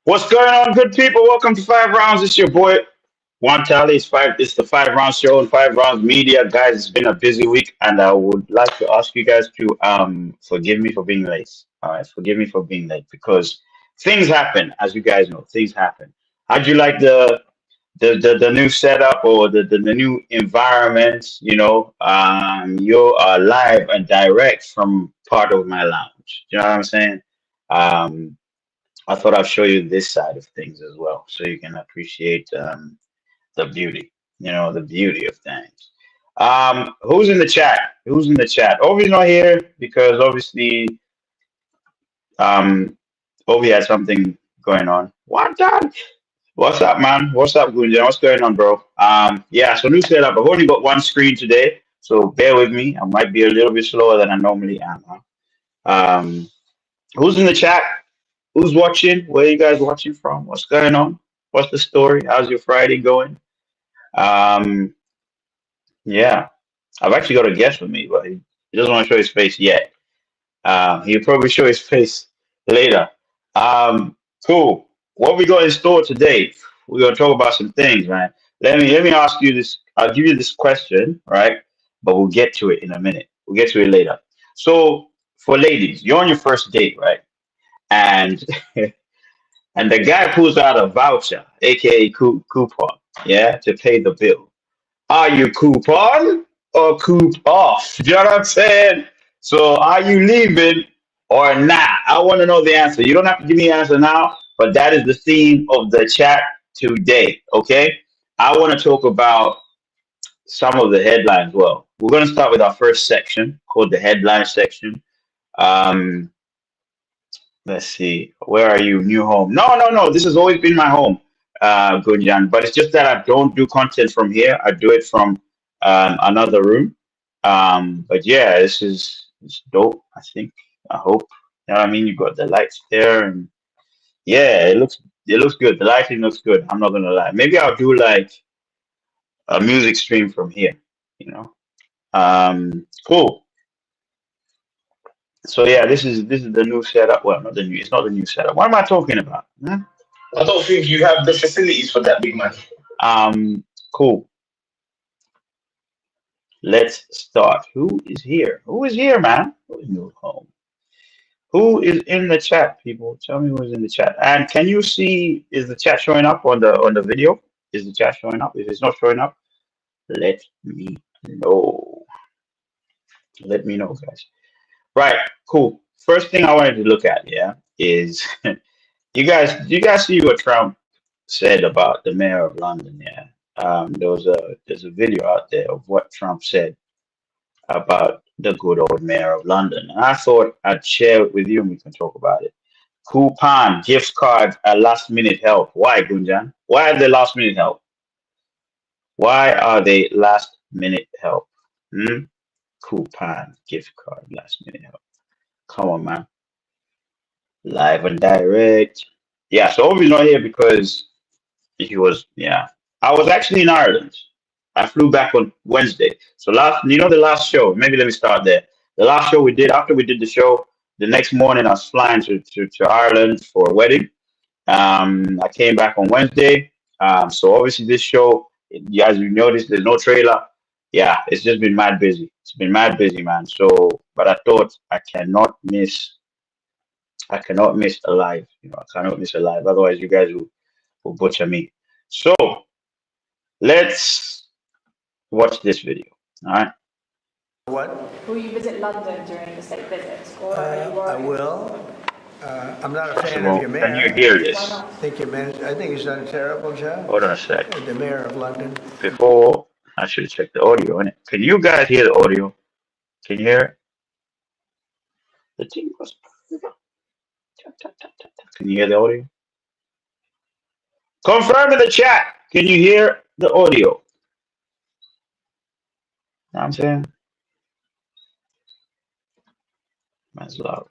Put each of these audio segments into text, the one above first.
What's going on, good people? Welcome to 5 Rounds. It's your boy Juan Tally. It's the 5 Rounds show and 5 Rounds Media, guys. It's been a busy week, and I would like to ask you guys to forgive me for being late. All right, forgive me for being late because things happen, as you guys know. Things happen. How'd you like the new setup or the new environment? You are live and direct from part of my lounge. You know what I'm saying? Um, I thought I'd show you this side of things as well, so you can appreciate the beauty, the beauty of things. Who's in the chat? Who's in the chat? Ovie's not here because obviously um, Ovie has something going on. What, Dad? What's up, man? What's up, Gunjan? What's going on, bro? Yeah, so new setup. I've only got one screen today, so bear with me. I might be a little bit slower than I normally am. Huh? Um, who's in the chat? Who's watching? Where are you guys watching from? What's going on? What's the story? How's your Friday going? Um, yeah, I've actually got a guest with me, but he doesn't want to show his face yet. He'll probably show his face later. Cool. What we got in store today? We're gonna talk about some things, man. Let me ask you this. I'll give you this question, right? But we'll get to it in a minute. We'll get to it later. So, for ladies, you're on your first date, right? And and the guy pulls out a voucher, aka coupon, yeah, to pay the bill. Are you coupon or coop off? Do you know what I'm saying? So are you leaving or not? I want to know the answer. You don't have to give me an answer now, but that is the theme of the chat today. Okay. I want to talk about some of the headlines. Well, we're going to start with our first section called the headline section. Um, let's see. Where are you? New home. No, no, no. This has always been my home, Gunjan. But it's just that I don't do content from here. I do it from another room. But yeah, it's dope. I think. I hope. You know what I mean? You got the lights there, and yeah, it looks good. The lighting looks good. I'm not gonna lie. Maybe I'll do like a music stream from here. You know. Cool. So yeah, this is the new setup. Well, not the new. It's not the new setup. What am I talking about? Hmm? I don't think you have the facilities for that, big man. Um, cool. Let's start. Who is here? Who is here, man? Who is new home? Who is in the chat, people? Tell me who's in the chat. And can you see? Is the chat showing up on the video? Is the chat showing up? If it's not showing up, let me know. Let me know, guys. Right. Cool. First thing I wanted to look at, yeah, is you guys see what Trump said about the mayor of London? Yeah. There's a video out there of what Trump said about the good old mayor of London, and I thought I'd share it with you and we can talk about it. Coupon gift cards are last minute help. Why, Gunjan? Why are they last minute help? Why are they last minute help? Hmm? Coupon gift card last minute help. Come on, man. Live and direct. Yeah, so Ovi's not here because he was, yeah. I was actually in Ireland. I flew back on Wednesday. So the last show, maybe let me start there. The last show we did, after we did the show, the next morning I was flying to Ireland for a wedding. I came back on Wednesday. So obviously this show, as you noticed, there's no trailer. Yeah, it's just been mad busy. It's been mad busy, man. So, but I thought I cannot miss a live. I cannot miss a live. Otherwise, you guys will butcher me. So let's watch this video. All right. What? Will you visit London during the state visits, or are you I worried? will. I'm not a First fan of of all, your can you mayor. hear Why this? not? I think he's done a terrible job. Hold on a sec. The mayor of London. Before I should check the audio in it. Can you guys hear the audio? Can you hear it? The thing was. Can you hear the audio? Confirm in the chat. Can you hear the audio? Know what I'm saying? That's loud.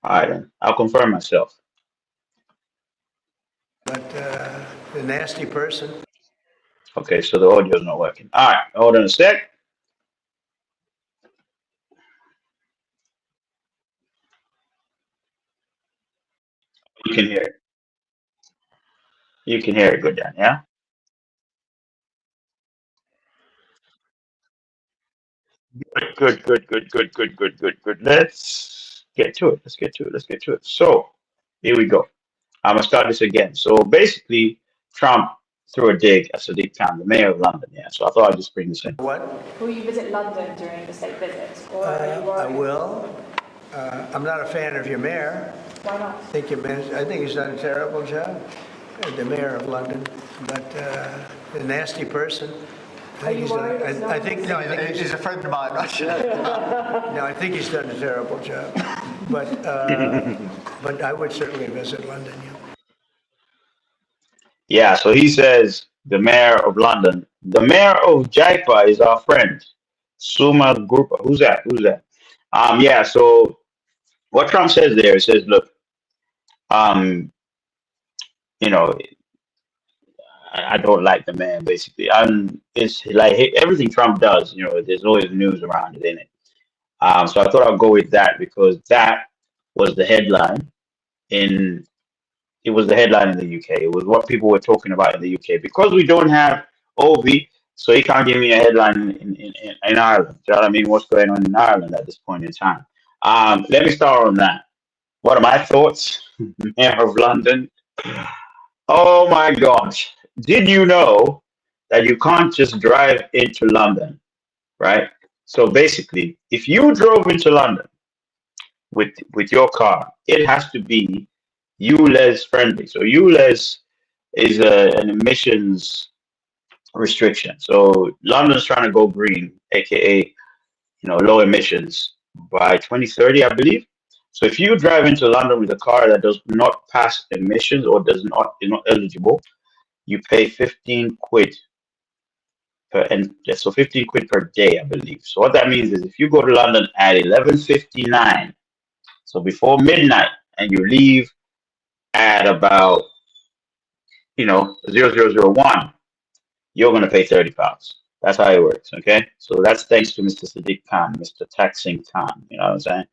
All right, then. I'll confirm myself. But the nasty person. Okay, so the audio is not working. All right, hold on a sec. You can hear it. You can hear it good then, yeah? Good, good, good, good, good, good, good, good. Let's get to it. Let's get to it. Let's get to it. So here we go. I'm gonna start this again. So basically, Trump threw a dig at Sadiq Khan, the mayor of London. Yeah. So I thought I'd just bring this in. What? Will you visit London during the state visits, or are you I worried? will. I'm not a fan of your mayor. Why not? I think he's done a terrible job, the mayor of London, but a nasty person. Are you worried? It's not- I think no, I think He's a friend of mine. no, I think he's done a terrible job. But but I would certainly visit London. Yeah. Yeah. So he says the mayor of London, the mayor of Jaipur is our friend, Suma Group. Who's that? Who's that? Yeah. So what Trump says there, it says, look, um, you know, I don't like the man basically. It's like everything Trump does, you know, there's always news around it in it. So I thought I'd go with that because that was the headline in it was the headline in the UK. It was what people were talking about in the UK because we don't have Ovie, so he can't give me a headline in Ireland. Do you know what I mean? What's going on in Ireland at this point in time? Let me start on that. What are my thoughts? Mayor of London. Oh my gosh. Did you know that you can't just drive into London, right? So basically, if you drove into London with your car, it has to be ULEZ friendly. So ULEZ is an emissions restriction. So London's trying to go green, aka low emissions by 2030, I believe. So if you drive into London with a car that does not pass emissions or is not eligible, you pay 15 quid and so 15 quid per day, I believe. So what that means is if you go to London at 11:59, so before midnight, and you leave at about 0001, you're gonna pay £30. That's how it works. Okay, so that's thanks to Mr. Sadiq Khan, Mr. Taxing Khan. You know what I'm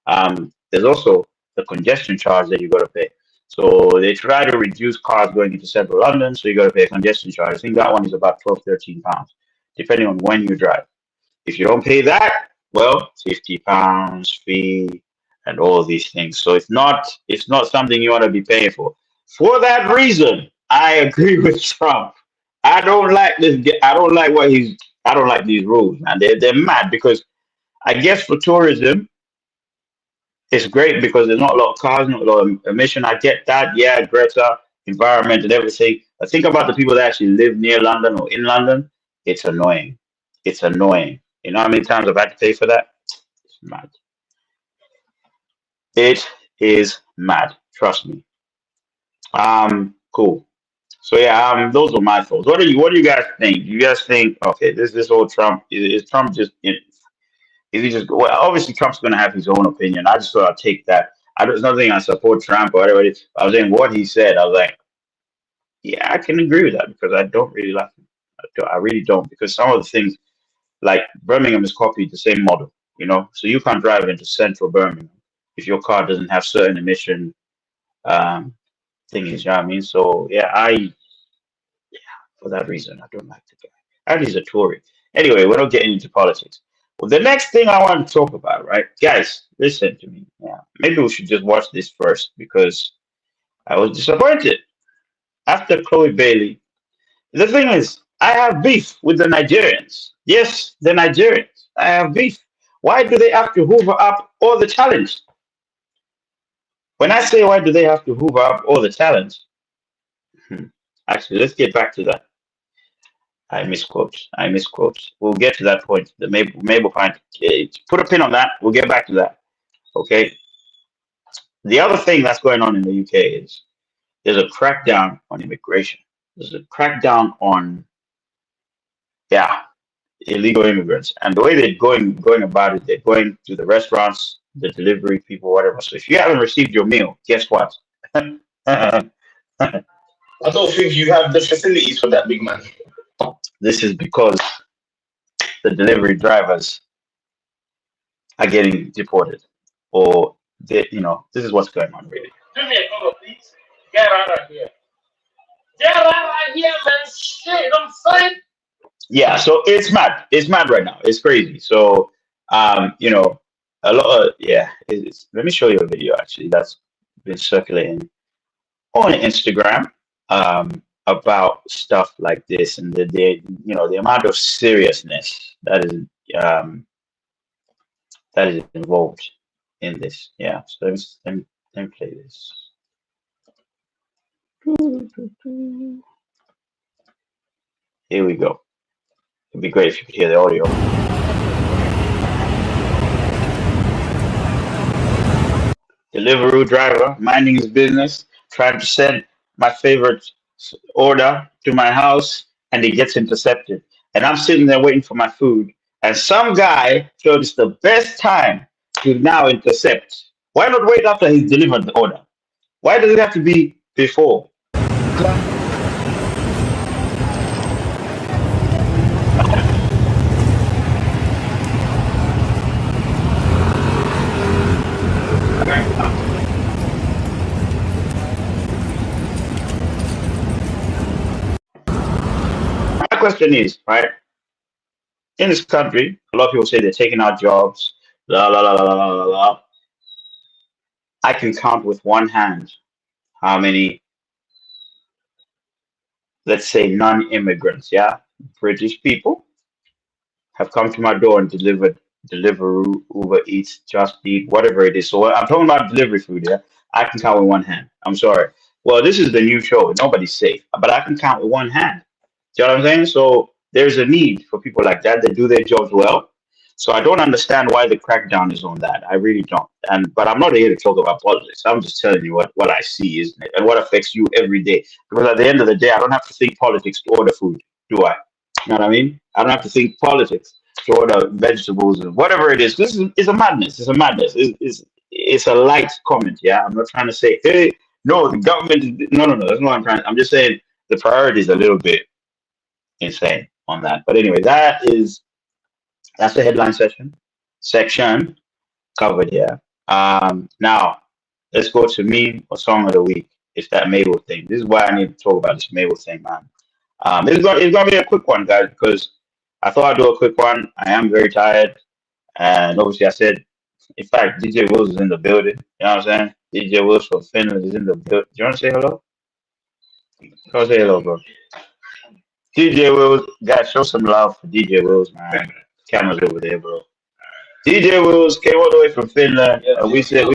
saying? There's also the congestion charge that you got to pay. So they try to reduce cars going into central London, so you got to pay a congestion charge. I think that one is about £12, £13, depending on when you drive. If you don't pay that, well, £50 fee and all of these things. So it's not something you want to be paying for. For that reason, I agree with Trump. I don't like this. I don't like these rules, man. They're mad because I guess for tourism, it's great because there's not a lot of cars, not a lot of emission. I get that. Yeah, Greta, environment and everything. But think about the people that actually live near London or in London. It's annoying. It's annoying. You know how many times I've had to pay for that? It's mad. It is mad. Trust me. Cool. So yeah, those are my thoughts. What do you guys think? You guys think, okay, this whole Trump is Trump just is he just well, obviously Trump's gonna have his own opinion. I just thought I'd take that. There's nothing I support Trump or whatever it is. I was saying what he said, I was like, yeah, I can agree with that because I don't really like him. I really don't because some of the things like Birmingham is copied the same model, so you can't drive into central Birmingham if your car doesn't have certain emission thingies, you know what I mean? So yeah, for that reason I don't like the guy. And he's a Tory. Anyway, we're not getting into politics. Well, the next thing I want to talk about, right, guys, listen to me. Yeah, maybe we should just watch this first because I was disappointed after Chloe Bailey. The thing is, I have beef with the Nigerians. Yes, the Nigerians. I have beef. Why do they have to hoover up all the talent? When I say why do they have to hoover up all the talent, actually, let's get back to that. I misquote. We'll get to that point. The Mabel point. Put a pin on that. We'll get back to that. Okay. The other thing that's going on in the UK is there's a crackdown on immigration. There's a crackdown on illegal immigrants, and the way they're going about it, they're going to the restaurants, the delivery people, whatever. So if you haven't received your meal, guess what? I don't think you have the facilities for that, big man. This is because the delivery drivers are getting deported, or this is what's going on really. Do me a favor, please. Get out of here. Get out of here, man. Shit, I'm saying. Yeah, so it's mad right now. It's crazy. So you know, a lot of yeah. Let me show you a video actually that's been circulating on Instagram about stuff like this and the you know the amount of seriousness um, that is involved in this. Yeah, so let me play this. Here we go. It'd be great if you could hear the audio. Deliveroo driver minding his business, trying to send my favorite order to my house, and it gets intercepted. And I'm sitting there waiting for my food, and some guy felt it's the best time to now intercept. Why not wait after he's delivered the order? Why does it have to be before? My question is, right? In this country, a lot of people say they're taking out jobs, la la la la la la la. I can count with one hand how many, let's say, non-immigrants, yeah, British people have come to my door and delivered Deliveroo, Uber Eats, Just Eat, whatever it is. So I'm talking about delivery food, yeah. I can count with one hand. I'm sorry. Well, this is the new show. Nobody's safe, but I can count with one hand. Do you know what I'm saying? So there's a need for people like that that do their jobs well. So I don't understand why the crackdown is on that. I really don't. But I'm not here to talk about politics. I'm just telling you what I see, isn't it? And what affects you every day. Because at the end of the day, I don't have to think politics to order food, do I? You know what I mean? I don't have to think politics to order vegetables and whatever it is. This is a madness. It's a madness. It's a light comment, yeah? I'm not trying to say, hey, no, the government is, no. That's not what I'm trying. I'm just saying the priority is a little bit insane on that. But anyway, that's the headline section covered here. Now let's go to meme or song of the week. It's that Mabel thing. This is why I need to talk about this Mabel thing, man. It's gonna be a quick one, guys, because I thought I'd do a quick one. I am very tired, and obviously I said, in fact, DJ Wills is in the building. You know what I'm saying? DJ Wills from Finland is in the building. Do you want to say hello? Go say hello, bro. DJ Wills, guys, show some love for DJ Wills, man. Camera's over there, bro. DJ Wills came all the way from Finland. We said,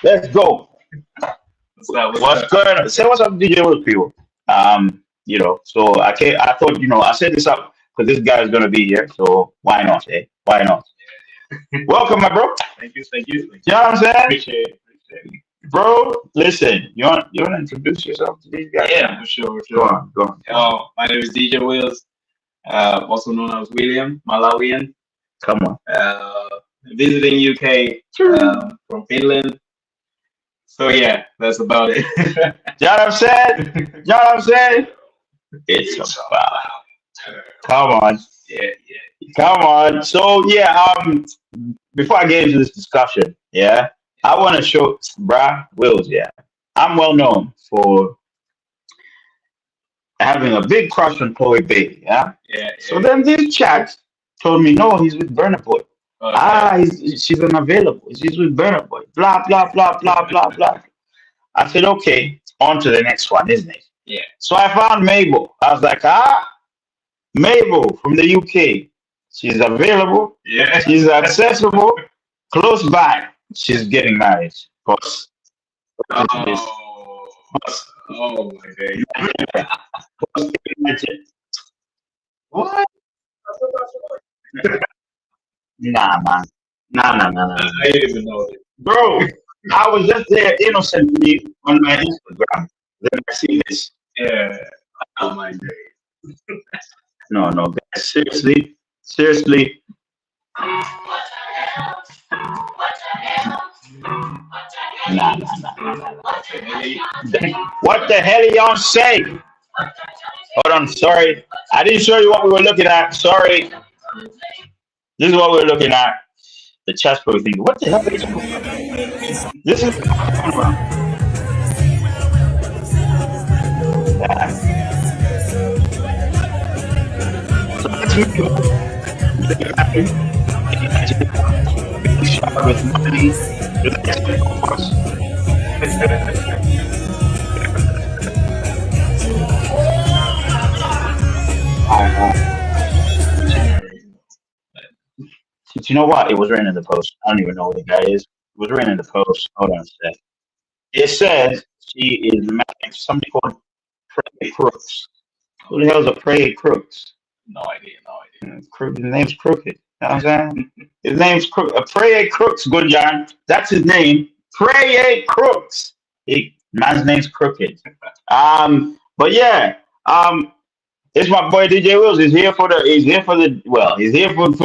let's go. What's going on? Say what's up, DJ Wills, people. You know, so I thought, you know, I set this up because this guy is gonna be here. So why not? Eh? Why not? Welcome, my bro. Thank you. You know what I'm saying? Appreciate it. Bro, listen, you want to introduce yourself to these guys? Yeah, for sure. Go on. My name is DJ Wills, also known as William, Malawian. Come on. Visiting UK from Finland. So yeah, that's about it. You know what I'm saying? It's about. Come on. Yeah. Come on. So yeah, before I get into this discussion, yeah, I want to show Wills, yeah. I'm well known for having a big crush on Chloe Bailey, yeah? So then this chat told me, no, he's with Burna Boy. Okay. She's unavailable. She's with Burna Boy. Blah, blah, blah, blah, blah, blah. I said, okay, on to the next one, isn't it? Yeah. So I found Mabel. I was like, Mabel from the UK. She's available. Yeah. She's accessible. Close by. She's getting married. Boss. Oh my God. What? Nah, man. Nah. I didn't even know it. Bro, I was just there innocently on my Instagram. Then I see this. Yeah. Oh my God. No, guys. Seriously. Nah. What the hell are y'all saying? Hold on, sorry. I didn't show you what we were looking at. Sorry. This is what we're looking at. The chest probably thinking, what the hell is this? This is So let's move on with money. Let's focus. You know what? It was written in the post. I don't even know what the guy is. It was written in the post. Hold on a sec. It says she is married to somebody called Prey Crooks. Who the hell is a Prey Crooks? No idea. His name's Crooked. You know what I'm saying? His name's Prey Crooks, good John. That's his name. Prey Crooks. Man's name's Crooked. But yeah, it's my boy DJ Wills. He's here for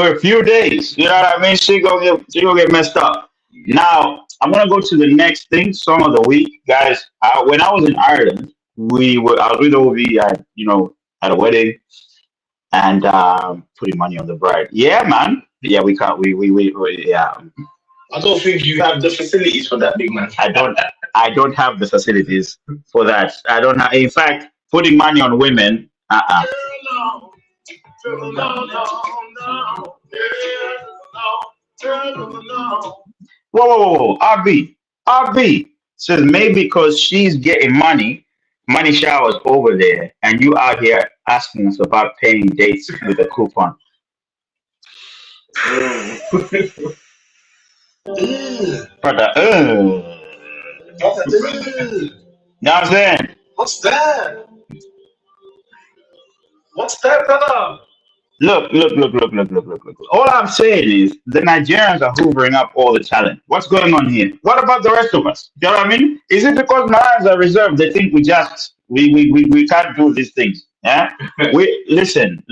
a few days. You know what I mean? She gonna get messed up. Now I'm gonna go to the next thing, song of the week, guys. When I was in Ireland, I was with Ovie at a wedding and putting money on the bride. Yeah, man. Yeah, we can't. We yeah. I don't think you have the facilities for that, big man. I don't have the facilities for that. I don't have. In fact, putting money on women. Whoa. RB says maybe because she's getting money showers over there, and you out here asking us about paying dates with a coupon. Brother, know what I'm saying? What's that? What's that, brother? Look. All I'm saying is the Nigerians are hoovering up all the talent. What's going on here? What about the rest of us? You know what I mean? Is it because Malawians are reserved? They think we can't do these things. Yeah. Listen.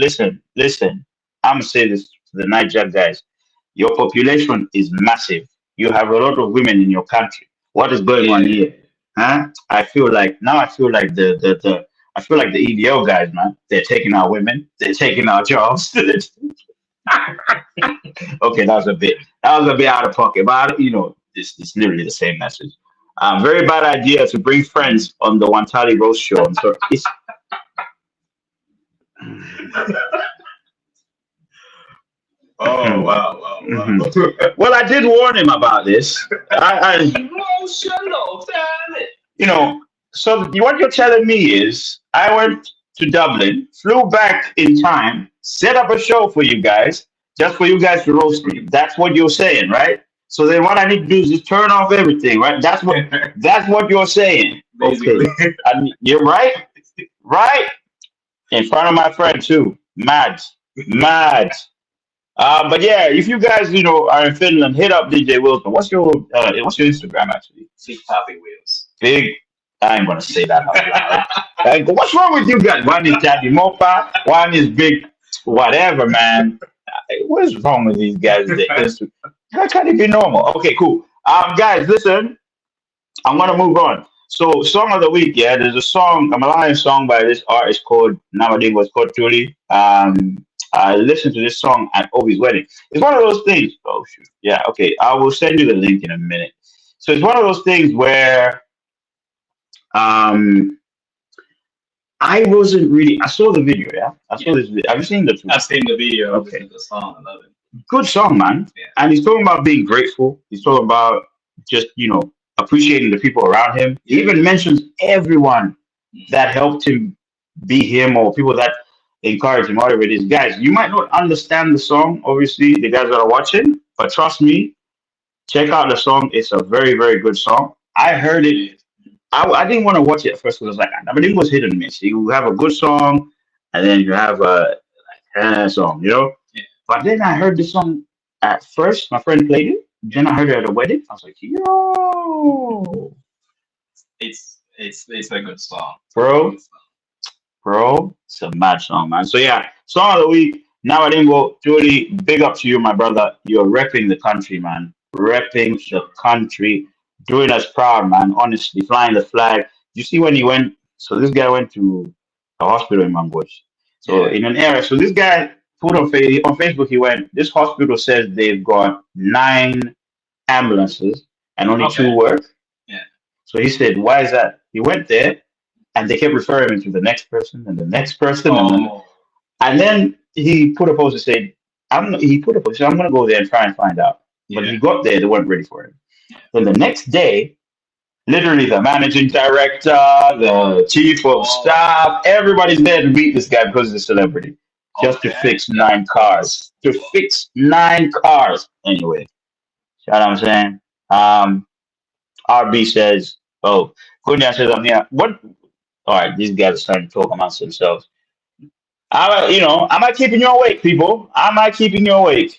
I'm gonna say this to the Niger guys. Your population is massive. You have a lot of women in your country. What is going on here? Huh? I feel like the EDL guys, man. They're taking our women. They're taking our jobs. Okay, that was a bit out of pocket, but it's literally the same message. Very bad idea to bring friends on the Wantali Roast show. So it's Oh wow. well, I did warn him about this. So what you're telling me is I went to Dublin, flew back in time, set up a show for you guys, just for you guys to roast me. That's what you're saying, right? So then what I need to do is just turn off everything, right? That's what you're saying. Okay. You're right? Right? In front of my friend too. Mad. But yeah, if you guys, are in Finland, hit up DJ Wilson. What's your Instagram actually? Big Poppy Wheels. Big. I ain't gonna say that out loud. What's wrong with you guys? One is Daddy Mopa, one is Big whatever, man. What is wrong with these guys? How can it be normal? Okay, cool. Guys, listen. I'm gonna move on. So, song of the week, yeah. There's a Malawian song by this artist called Namadingo. It's called Tuli. I listened to this song at Ovie's wedding. It's one of those things. Oh shoot. Yeah. Okay. I will send you the link in a minute. So it's one of those things where I wasn't really. I saw the video. Yeah. I saw this video. Have you seen the? I've seen the video. Okay. The song. I love it. Good song, man. Yeah. And he's talking about being grateful. He's talking about just appreciating the people around him. He even mentions everyone that helped him be him, or people that encourage him, whatever it is. Guys, you might not understand the song, obviously, the guys that are watching, but trust me, check out the song. It's a very, very good song. I heard it. I didn't want to watch it at first because I was like, it was hit and miss. You have a good song, and then you have a song, Yeah. But then I heard the song at first. My friend played it. Then I heard it at a wedding. I was like, yo. It's a good song. Bro, it's a mad song, man. So yeah, song of the week. Now I didn't go. Julie, big up to you, my brother. You're repping the country, man. Repping the country, doing us proud, man. Honestly, flying the flag. You see when he went. So this guy went to a hospital in Mangosh. So in an area. So this guy put on Facebook. He went. This hospital says they've got 9 ambulances and only 2 work. Yeah. So he said, why is that? He went there. And they kept referring him to the next person and the next person. Oh, And then he put a post and said, I'm going to go there and try and find out. But yeah. he got there, they weren't ready for him. Then the next day, literally the managing director, the chief of staff, everybody's there to meet this guy because he's a celebrity. Just to Okay. fix 9 cars. To fix 9 cars. Anyway, you know what I'm saying? RB says, oh, Kunya says, what? All right, these guys are starting to talk amongst themselves. Am I keeping you awake, people? Am I keeping you awake?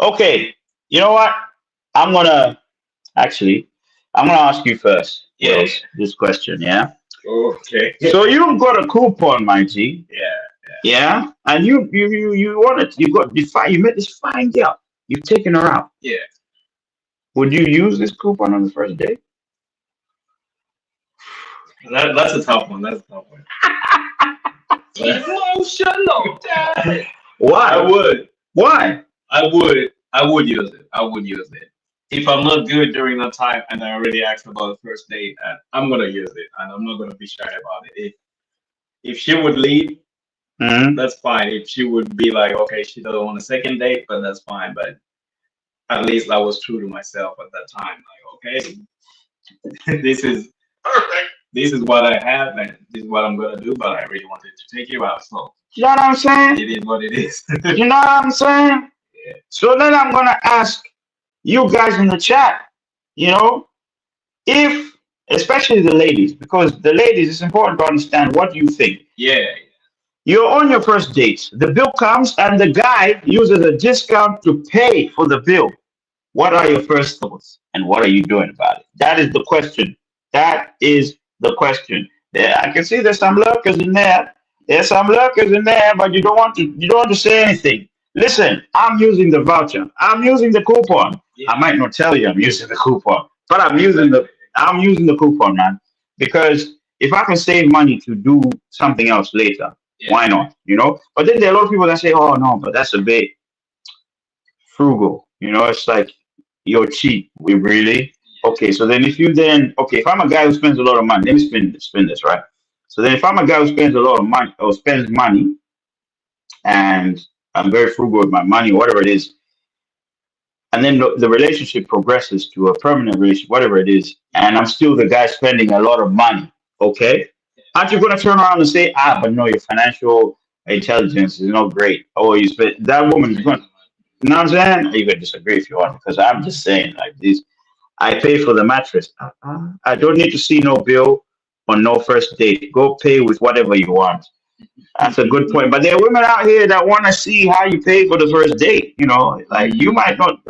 Okay, you know what? I'm going to ask you first. Yes, this question, yeah? Okay. So you've got a coupon, my G. Yeah. Yeah, and you want it. You met this fine girl. You've taken her out. Yeah. Would you use this coupon on the first date? That's a tough one. Emotional, Dad. Why? I would. Why? I would use it. If I'm not good during that time and I already asked about the first date, I'm gonna use it and I'm not gonna be shy about it. If she would leave, that's fine. If she would be like, okay, she doesn't want a second date, but that's fine. But at least I was true to myself at that time. Like, okay, this is perfect. This is what I have and this is what I'm gonna do, but I really wanted to take you out. So You know what I'm saying? it is what it is. You know what I'm saying? Yeah. So then I'm gonna ask you guys in the chat, if especially the ladies, because the ladies, it's important to understand what you think. Yeah. You're on your first date. The bill comes and the guy uses a discount to pay for the bill. What are your first thoughts and what are you doing about it? That is the question. That is the question. Yeah, I can see there's some lurkers in there. There's some lurkers in there, but you don't want to say anything. Listen, I'm using the voucher. I'm using the coupon. Yeah. I might not tell you I'm using the coupon, but I'm using the coupon, man. Because if I can save money to do something else later, why not? But then there are a lot of people that say, oh no, but that's a bit frugal. It's like you're cheap. We really? Okay, so then if I'm a guy who spends a lot of money, let me spend this, right? So then if I'm a guy who spends a lot of money or spends money and I'm very frugal with my money, whatever it is, and then the relationship progresses to a permanent relationship, whatever it is, and I'm still the guy spending a lot of money, okay? Aren't you going to turn around and say, but no, your financial intelligence is not great. Oh, you spent, that woman is going, you know what I'm saying? You can disagree if you want, because I'm just saying, like this, I pay for the mattress. I don't need to see no bill on no first date. Go pay with whatever you want. That's a good point. But there are women out here that want to see how you pay for the first date. Like you might not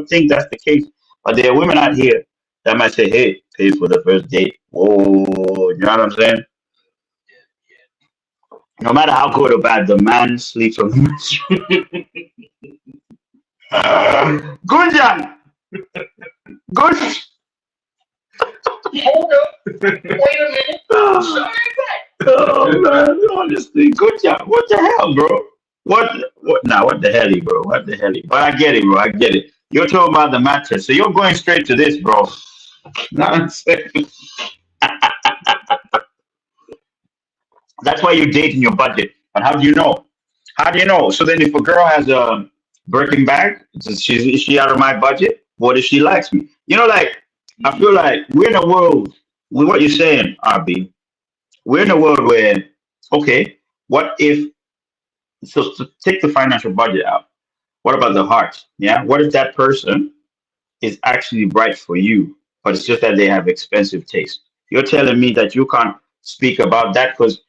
think that's the case, but there are women out here that might say, "Hey, pay for the first date." Whoa, you know what I'm saying? No matter how good or bad the man sleeps on the mattress. Gunjan, good. Hold up. Wait a minute. Oh man, honestly, good job. What the hell, bro? What the hell, bro? What the hell? But I get it, bro. I get it. You're talking about the mattress, so you're going straight to this, bro. Know what I'm saying? That's why you're dating your budget. But how do you know? How do you know? So then, if a girl has a Birkin bag, is she out of my budget? What if she likes me? I feel like we're in a world with what you're saying, RB. We're in a world where, okay, what if, so to take the financial budget out, what about the heart? Yeah. What if that person is actually right for you, but it's just that they have expensive taste? You're telling me that you can't speak about that because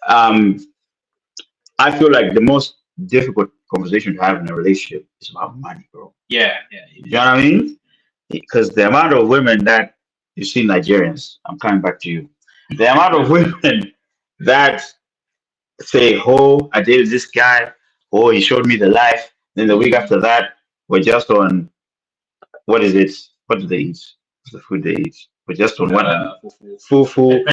I feel like the most difficult conversation to have in a relationship is about money, bro. Yeah. You know what I mean? Because the amount of women that you see Nigerians, I'm coming back to you. The amount of women that say, "Oh, I dated this guy. Oh, he showed me the life." Then the week after that, we're just on what is it? What do they eat? What's the food they eat? We're just on what fufu,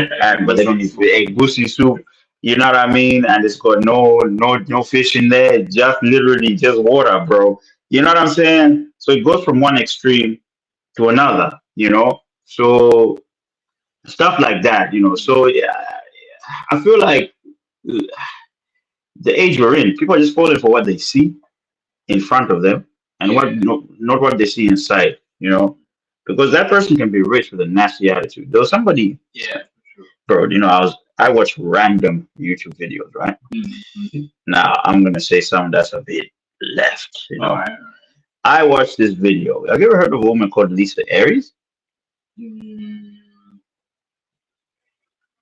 but they don't eat egg goosey soup. You know what I mean? And it's got no fish in there. Just literally just water, bro. You know what I'm saying? So it goes from one extreme to another. So stuff like that, So yeah, I feel like the age we're in, people are just falling for what they see in front of them and Yeah. not what they see inside, because that person can be rich with a nasty attitude. There was somebody, Yeah. bro, I watch random YouTube videos, right? Mhm. Now I'm gonna say something that's a bit left, All right. I watched this video. Have you ever heard of a woman called Lisa Aries? Mm,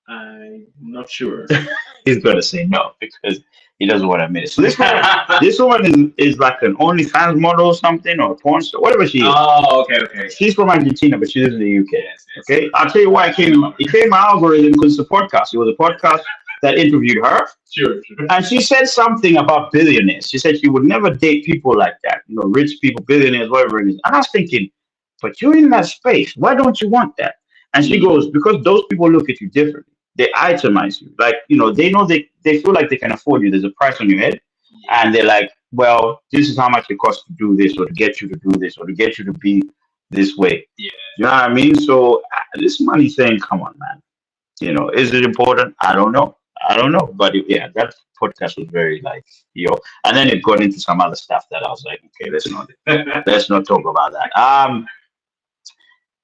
I'm not sure. He's gonna say no because he doesn't want to admit it. So this woman is like an OnlyFans model or something, or a porn star, whatever she is. Oh, okay. She's from Argentina, but she lives in the UK. Yes. Okay, I'll tell you why it came my algorithm because it's a podcast. It was a podcast that interviewed her, Sure. and she said something about billionaires. She said she would never date people like that, rich people, billionaires, whatever it is. And I was thinking, but you're in that space. Why don't you want that? And she goes, because those people look at you differently. They itemize you. Like, they know they feel like they can afford you. There's a price on your head. And they're like, well, this is how much it costs to do this or to get you to do this or to get you to be this way. Yeah. You know what I mean? So this money thing, come on, man. Is it important? I don't know. But that podcast was very like, and then it got into some other stuff that I was like, okay, let's not talk about that.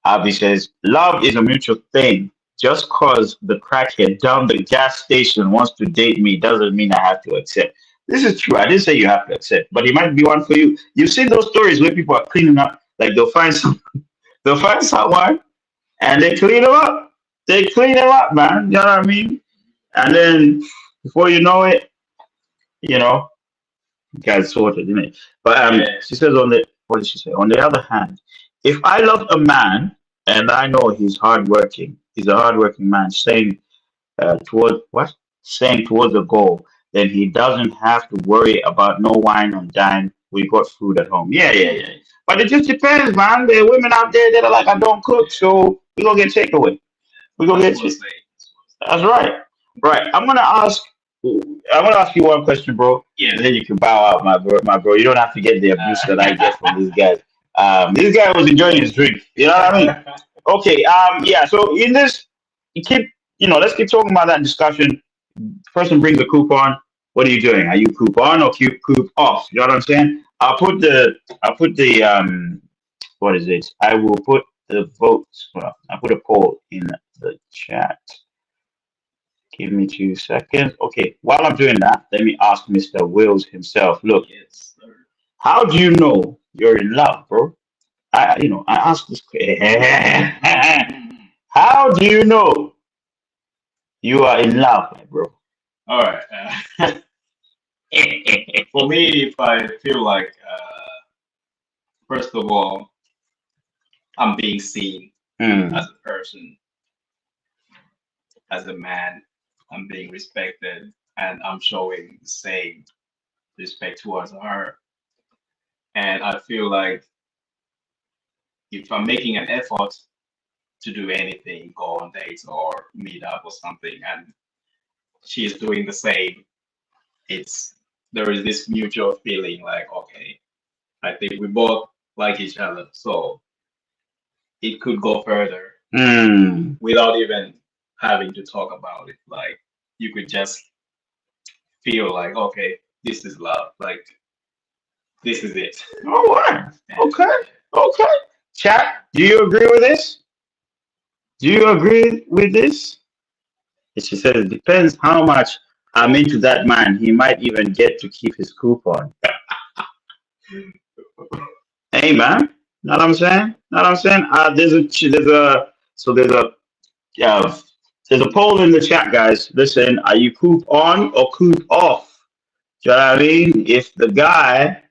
Abby says, love is a mutual thing. Just cause the crackhead down the gas station wants to date me doesn't mean I have to accept. This is true. I didn't say you have to accept, but it might be one for you. You've seen those stories where people are cleaning up, like they'll find someone and they clean them up. They clean them up, man. You know what I mean? And then before you know it, guys sorted, isn't it? But she says what did she say? On the other hand, if I love a man and I know he's hardworking, he's a hardworking man, staying towards a goal, then he doesn't have to worry about no wine and dine. We got food at home. Yeah. But it just depends, man. There are women out there that are like, I don't cook, so we gonna get takeaway. We gonna get you. That's right. Right. I'm gonna ask you one question, bro. Yeah. And then you can bow out, my bro. You don't have to get the abuse that I get from these guys. This guy was enjoying his drink. You know what I mean? Okay. Yeah. So in this, let's keep talking about that discussion. Person brings a coupon. What are you doing? Are you coupon or coupon off? You know what I'm saying? I'll put the what is it? I will put the votes. Well, I'll put a poll in the chat. Give me 2 seconds. Okay. While I'm doing that, let me ask Mr. Wills himself. Look, Yes, sir. how do you know you're in love, bro? I asked this. How do you know you are in love, my bro? All right. For me, if I feel like, first of all, I'm being seen as a person, as a man, I'm being respected, and I'm showing the same respect towards her. And I feel like if I'm making an effort to do anything, go on dates or meet up or something, and she's doing the same, there is this mutual feeling like, okay, I think we both like each other, so it could go further without even having to talk about it. Like, you could just feel like, okay, this is love. Like, this is it. All right. Okay. Chat, do you agree with this? Do you agree with this? She said it depends how much I'm into that man. He might even get to keep his coupon. Hey, man. Know what I'm saying? There's a poll in the chat, guys. Listen, are you coop on or coop off? Do you know what I mean? If the guy,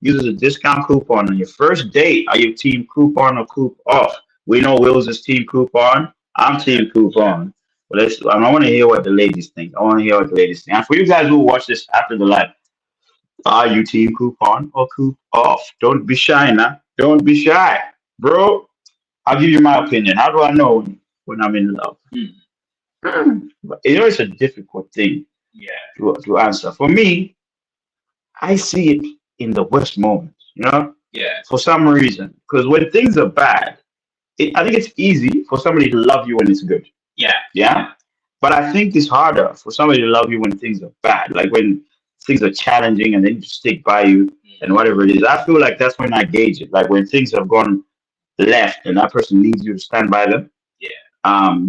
uses a discount coupon on your first date, are you team coupon or coop off? We know Will's is team coupon. I'm team coupon. But I want to hear what the ladies think. And for you guys who watch this after the live, are you team coupon or coop off? Don't be shy now. Don't be shy, bro. I'll give you my opinion. How do I know when I'm in love? But, it's a difficult thing to answer. For me, I see it in the worst moments, Yeah. for some reason. Because when things are bad, I think it's easy for somebody to love you when it's good. Yeah. Yeah. But I think it's harder for somebody to love you when things are bad, like when things are challenging and they just stick by you and whatever it is. I feel like that's when I gauge it. Like when things have gone left and that person needs you to stand by them. Yeah.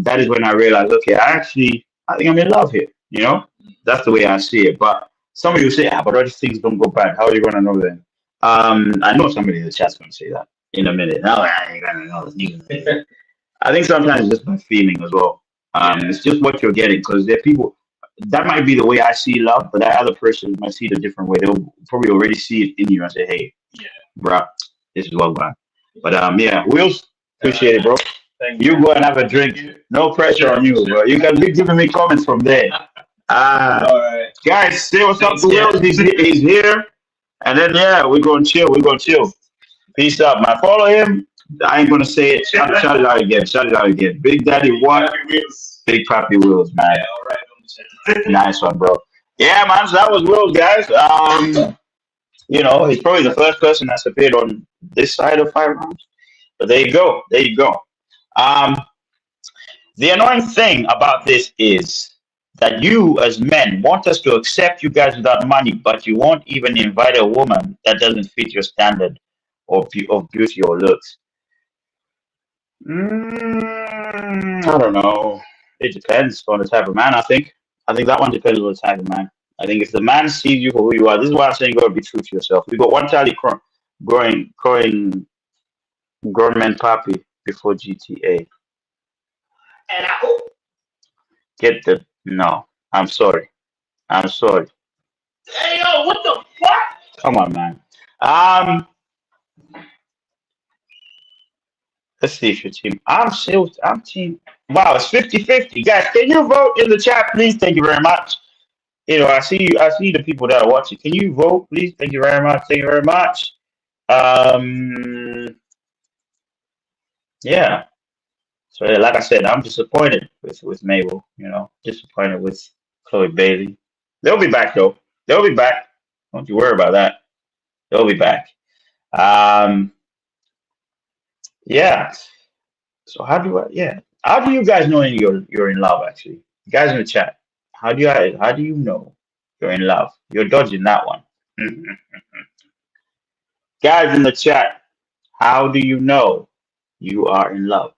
That is when I realize, okay, I think I'm in love here. You know, that's the way I see it. But somebody will say, but all these things don't go bad. How are you going to know then? I know somebody in the chat's going to say that in a minute. No, I ain't going to know this. I think sometimes it's just my feeling as well. It's just what you're getting because there are people that might be the way I see love, but that other person might see it a different way. They'll probably already see it in you and say, "Hey, bruh, this is what we're." But yeah, Wills, appreciate it, bro. You go and have a drink. No pressure on you, bro. You can be giving me comments from there. All right. Guys, say what's up to Wills. He's here. And then yeah, we're gonna chill. Peace out, man. Follow him. I ain't gonna say it. Shout it out again. Shout it out again. Big Daddy what? Big Pappy Wills, man. Yeah, all right. Nice one, bro. Yeah, man. So that was Wills, guys. You know, he's probably the first person that's appeared on this side of 5Roundz. But there you go. There you go. The annoying thing about this is that you, as men, want us to accept you guys without money, but you won't even invite a woman that doesn't fit your standard of beauty or looks. I don't know. It depends on the type of man, I think. I think that one depends on the type of man. I think if the man sees you for who you are, this is why I'm saying you gotta be true to yourself. We got one tally growing grown man pappy before GTA. And I Get the no. I'm sorry. Hey yo, what the fuck? Come on, man. Let's see if your team. I'm team. Wow, it's 50-50. Guys, can you vote in the chat, please? Thank you very much. You know, I see the people that are watching. Can you vote, please? Thank you very much. Thank you very much. Yeah. So yeah, like I said, I'm disappointed with Mabel, you know, disappointed with Chloe Bailey. They'll be back though. They'll be back. Don't you worry about that. They'll be back. Yeah. So how do you guys know you're in love actually? You guys in the chat. How do you know you're in love? You're dodging that one. Guys in the chat, how do you know you are in love?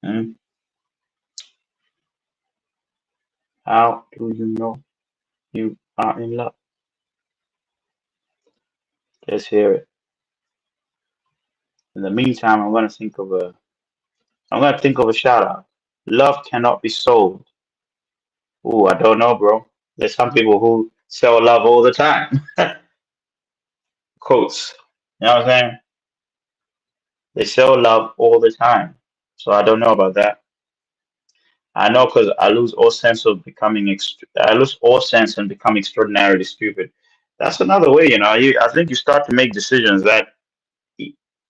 Hmm? How do you know you are in love? Let's hear it. In the meantime, I'm gonna think of a shout out. Love cannot be sold. Ooh, I don't know, bro. There's some people who sell love all the time. Quotes. You know what I'm saying? They sell love all the time. So I don't know about that. I know because I lose all sense of becoming I lose all sense and become extraordinarily stupid. That's another way, you know. I think you start to make decisions that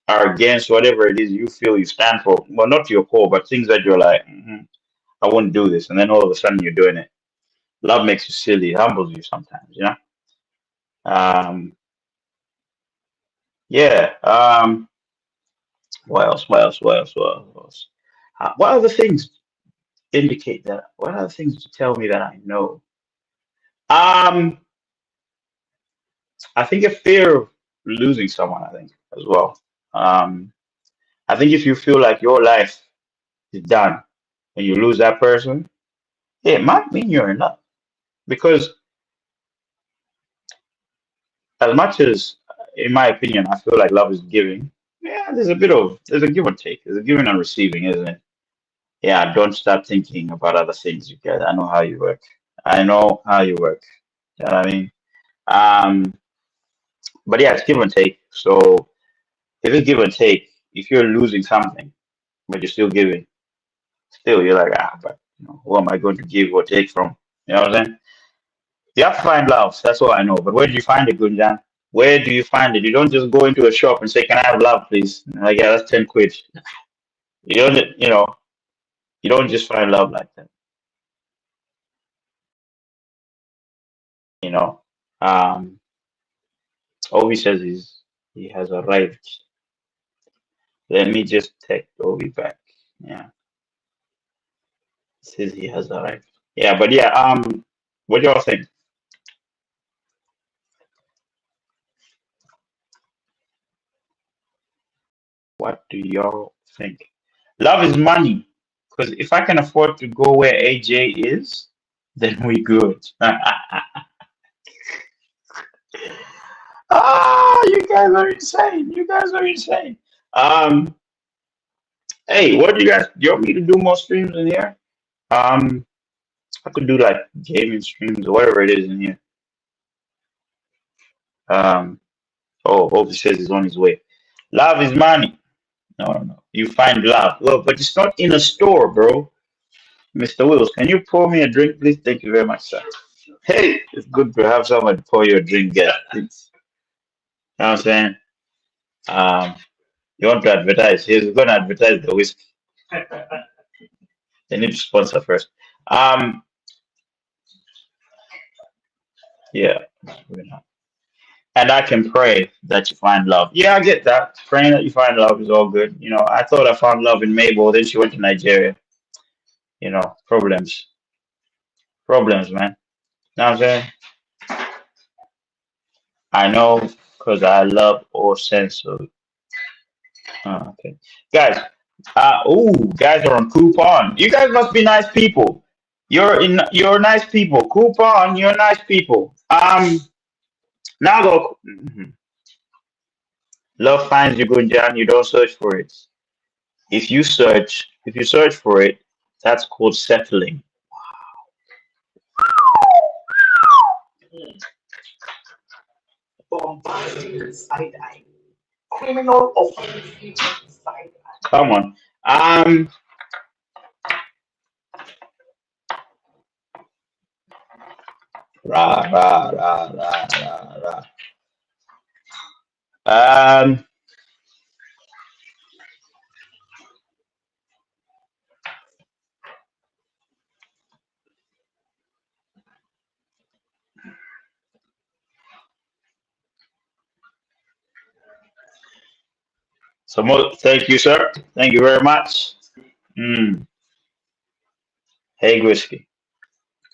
are against whatever it is you feel you stand for. Well, not to your core, but things that you're like, I wouldn't do this, and then all of a sudden you're doing it. Love makes you silly, humbles you sometimes, you know. Yeah. What else? What else? What else? What else? What other things indicate that? What other things tell me that I know? I think a fear of losing someone. I think as well. I think if you feel like your life is done and you lose that person, it might mean you're in love. Because as much as, in my opinion, I feel like love is giving. Yeah, there's a give and take. There's a giving and receiving, isn't it? Yeah, don't start thinking about other things, you guys. I know how you work. I know how you work. You know what I mean? But yeah, it's give and take. So if it's give and take, if you're losing something, but you're still giving, still you're like, but you know, who am I going to give or take from? You know what I'm saying? You have to find love. That's all I know. But where do you find it, Gunjan? Where do you find it? You don't just go into a shop and say, "Can I have love, please?" And like, yeah, that's 10 quid. You don't, you know, you don't just find love like that. You know, Ovie says he has arrived. Let me just text Ovie back. Yeah, says he has arrived. Yeah, but yeah, what do y'all think? What do y'all think? Love is money. Because if I can afford to go where AJ is, then we good. Ah, you guys are insane. You guys are insane. Um, hey, what do you want me to do more streams in here? Um, I could do like gaming streams or whatever it is in here. Um, Ovie says he's on his way. Love is money. No, no, no. You find love. Well, but it's not in a store, bro. Mr. Wills, can you pour me a drink, please? Thank you very much, sir. Hey, it's good to have someone pour your drink, guys. It's, you know what I'm saying? Um, you want to advertise? He's going to advertise the whiskey. They need to sponsor first. Yeah. And I can pray that you find love. Yeah, I get that. Praying that you find love is all good. You know, I thought I found love in Mabel, then she went to Nigeria. You know, problems. Problems, man. You know what I'm saying? I know because I love all sense of. Oh, okay. Guys, guys are on coupon. You guys must be nice people. You're nice people. Coupon, you're nice people. Now go. Love finds you, Gunjan. You don't search for it. If you search for it, that's called settling. Bombastic side-eye. Criminal offensive side-eye. Come on. Rah, rah, rah, rah, rah, rah. So thank you, sir. Thank you very much. Hey, whiskey,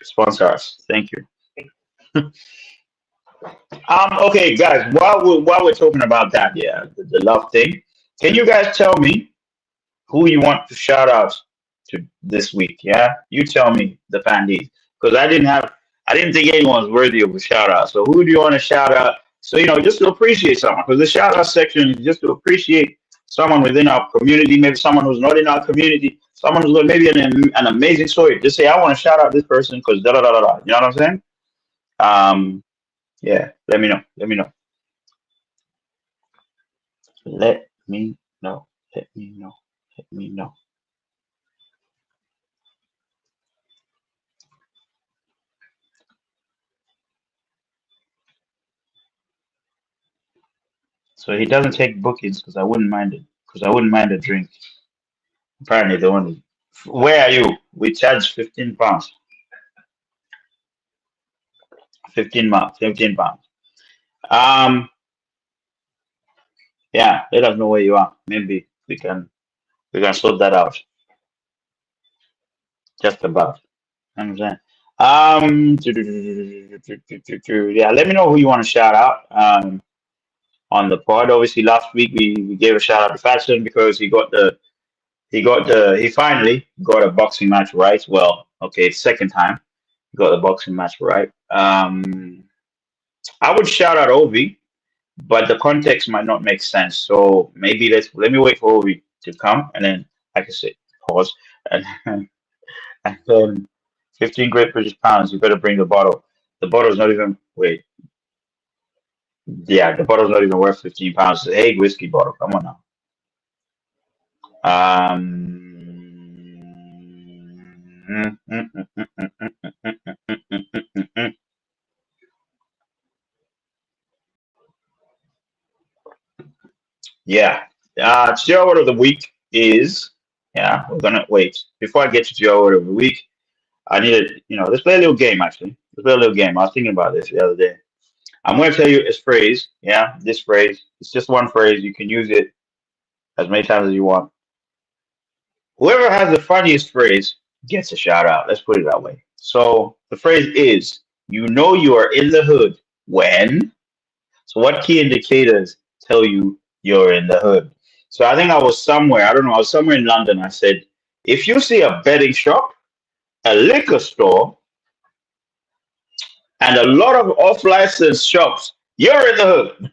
sponsor us. Thank you. Okay, guys. While we're talking about that, yeah, the love thing. Can you guys tell me who you want to shout out to this week? Yeah, you tell me the pandies because I didn't think anyone was worthy of a shout out. So who do you want to shout out? So just to appreciate someone because the shout out section is just to appreciate someone within our community, maybe someone who's not in our community, someone who's got maybe an amazing story. Just say I want to shout out this person because da da da da da. You know what I'm saying? Yeah. Let me know. Let me know. Let me know. Let me know. Let me know. So he doesn't take bookings because I wouldn't mind it. Because I wouldn't mind a drink. Apparently the only. Where are you? We charge £15. 15 pounds. Yeah, let us know where you are. Maybe we can sort that out. Just about. I'm saying. Yeah, let me know who you want to shout out. On the pod. Obviously, last week we gave a shout out to Fashion because he finally got a boxing match right. Well, okay, it's second time he got the boxing match right. I would shout out Ovie, but the context might not make sense. So maybe let me wait for Ovie to come and then I can say pause and then 15 great British pounds. You better bring the bottle. The bottle's not even wait. Yeah, the bottle's not even worth £15. It's a Hague whiskey bottle. Come on now. Yeah. Your word of the week is we're gonna wait. Before I get to your word of the week, I need let's play a little game actually. Let's play a little game. I was thinking about this the other day. I'm going to tell you this phrase. Yeah, this phrase. It's just one phrase. You can use it as many times as you want. Whoever has the funniest phrase gets a shout out. Let's put it that way. So the phrase is, you know you are in the hood when. So what key indicators tell you you're in the hood? So I think I was somewhere, I don't know, I was somewhere in London. I said, if you see a betting shop, a liquor store, and a lot of off-license shops, you're in the hood.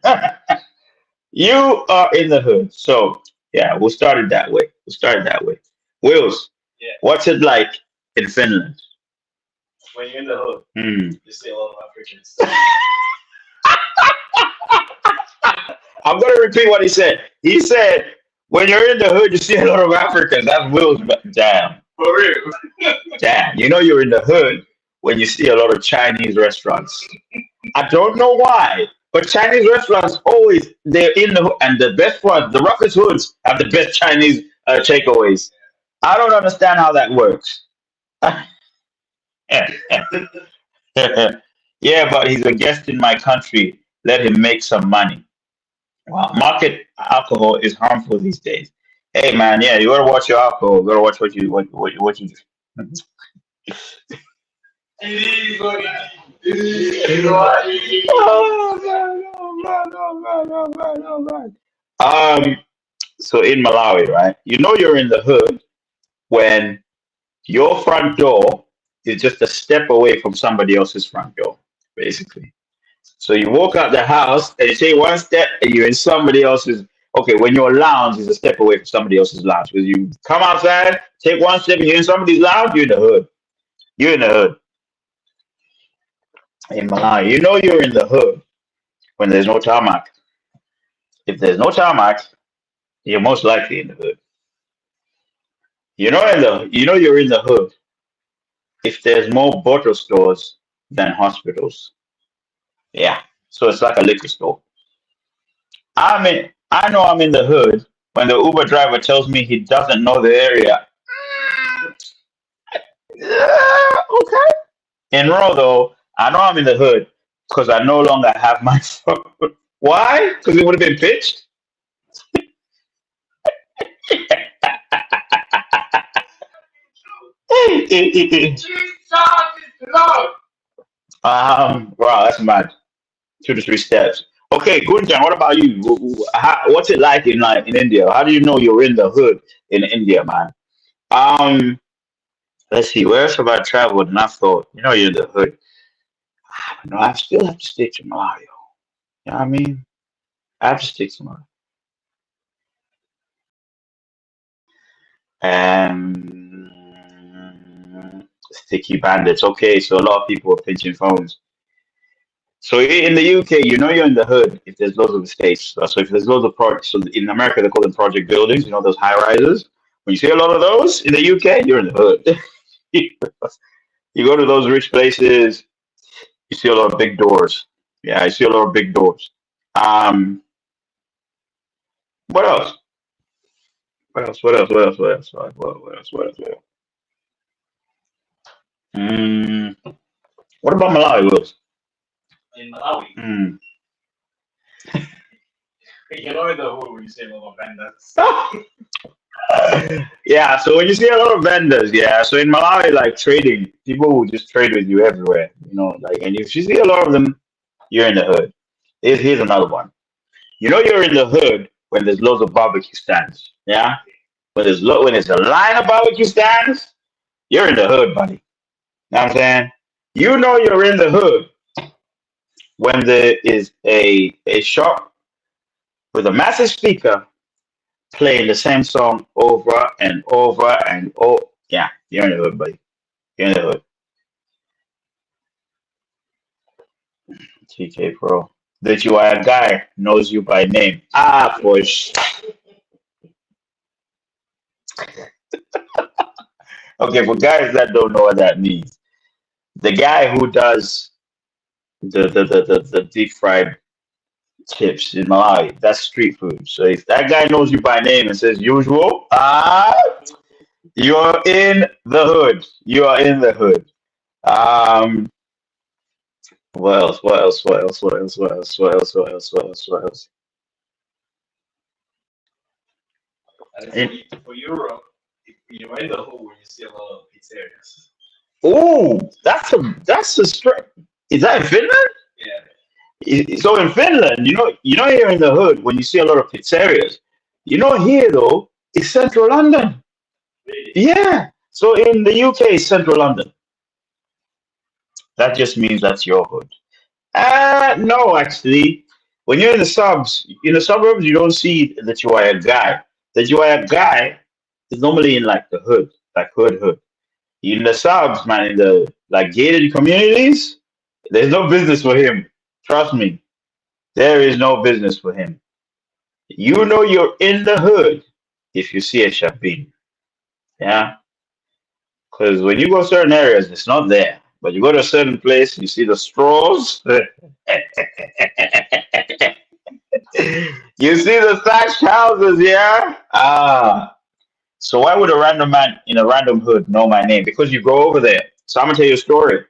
You are in the hood. So yeah, we'll start it that way. We'll start it that way. Wills, Yeah. what's it like in Finland? When you're in the hood, Hmm. you see a lot of Africans. I'm going to repeat what he said. He said, when you're in the hood, you see a lot of Africans. That's Will's. Damn. For real. Damn. You know you're in the hood when you see a lot of Chinese restaurants. I don't know why, but Chinese restaurants always, they're in the hood. And the best ones, the roughest hoods, have the best Chinese takeaways. I don't understand how that works. Yeah, but he's a guest in my country. Let him make some money. Wow. Market alcohol is harmful these days. Hey man, yeah, you gotta watch your alcohol. You gotta watch what you do. It is what it is. It is what it is. Oh man, oh man, oh man, oh man, oh man. So in Malawi, right? You know you're in the hood when your front door is just a step away from somebody else's front door, basically. So you walk out the house and you take one step and you're in somebody else's. Okay, when your lounge is a step away from somebody else's lounge. Because you come outside, take one step and you're in somebody's lounge, you're in the hood. You're in the hood. In Malawi, you know you're in the hood when there's no tarmac. If there's no tarmac, you're most likely in the hood. You know you're in the hood if there's more bottle stores than hospitals. Yeah. So it's like a liquor store. I know I'm in the hood when the Uber driver tells me he doesn't know the area. Yeah, okay. In Raw though, I know I'm in the hood because I no longer have my phone. Why? Because it would have been pitched. Jesus is Lord. Wow, that's mad. 2 to 3 steps. Okay, Gunjan, what about you? What's it like in India? How do you know you're in the hood in India, man? Um, let's see. Where else have I traveled? And I thought, you're in the hood. No, I still have to stick to Malawi. You know what I mean? I have to stick to Malawi. Sticky bandits. Okay, so a lot of people are pinching phones. So in the UK, you're in the hood if there's loads of estates. So if there's loads of projects, so in America they call them project buildings. Those high rises. When you see a lot of those in the UK, you're in the hood. You go to those rich places, you see a lot of big doors. Yeah, I see a lot of big doors. Um, what else? What else? What else? What else? What else? What else? What else? What else? What else? Mm, what about Malawi, Wills? In Malawi, Mm. you know in the hood when you see a lot of vendors. Yeah, so when you see a lot of vendors, yeah. So in Malawi, like trading, people will just trade with you everywhere. And if you see a lot of them, you're in the hood. Here's another one. You're in the hood when there's loads of barbecue stands. Yeah, when there's a line of barbecue stands, you're in the hood, buddy. Know what I'm saying? You're in the hood when there is a shop with a massive speaker playing the same song over and over and over. Yeah, you're in the hood, buddy. You're in the hood. TK Pro. That you are a guy knows you by name. Push. Okay, for guys that don't know what that means, the guy who does the deep fried chips in Malawi, that's street food. So if that guy knows you by name and says usual, you're in the hood. You are in the hood. What else? What else? What else? What else? What else? What else? What else? What else? What else? And for Europe, if you're in the hood, you see a lot of pizzerias. Oh, that's a strength. Is that in Finland? So in Finland, here in the hood when you see a lot of pizzerias. Here though, it's central London. Really? Yeah. So in the UK, it's central London. That just means that's your hood. No, actually, when you're in the suburbs, you don't see that you are a guy. That you are a guy is normally in like the hood, like hood. In the subs, man, in the like gated communities, there's no business for him. Trust me, there is no business for him. You're in the hood if you see a Shabin. Yeah, because when you go certain areas, it's not there. But you go to a certain place, you see the straws. You see the thatched houses, yeah? So why would a random man in a random hood know my name? Because you go over there. So I'm gonna tell you a story.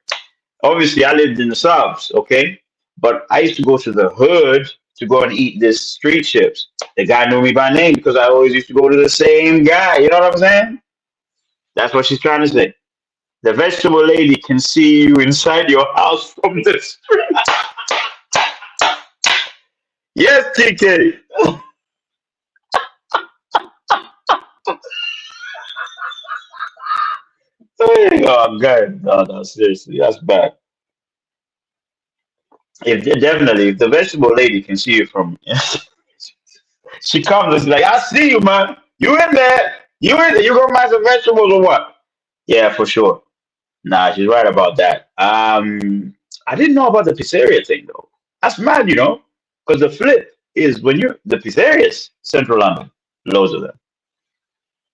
Obviously, I lived in the suburbs, okay? But I used to go to the hood to go and eat this street chips. The guy knew me by name because I always used to go to the same guy. You know what I'm saying? That's what she's trying to say. The vegetable lady can see you inside your house from the street. Yes, TK. Oh, God. No, seriously, that's bad. If the vegetable lady can see you from, she comes and she's like, I see you, man. You in there? You in there? You gonna buy some vegetables or what? Yeah, for sure. Nah, she's right about that. I didn't know about the pizzeria thing though. That's mad, because the flip is when you're the pizzerias, Central London, loads of them,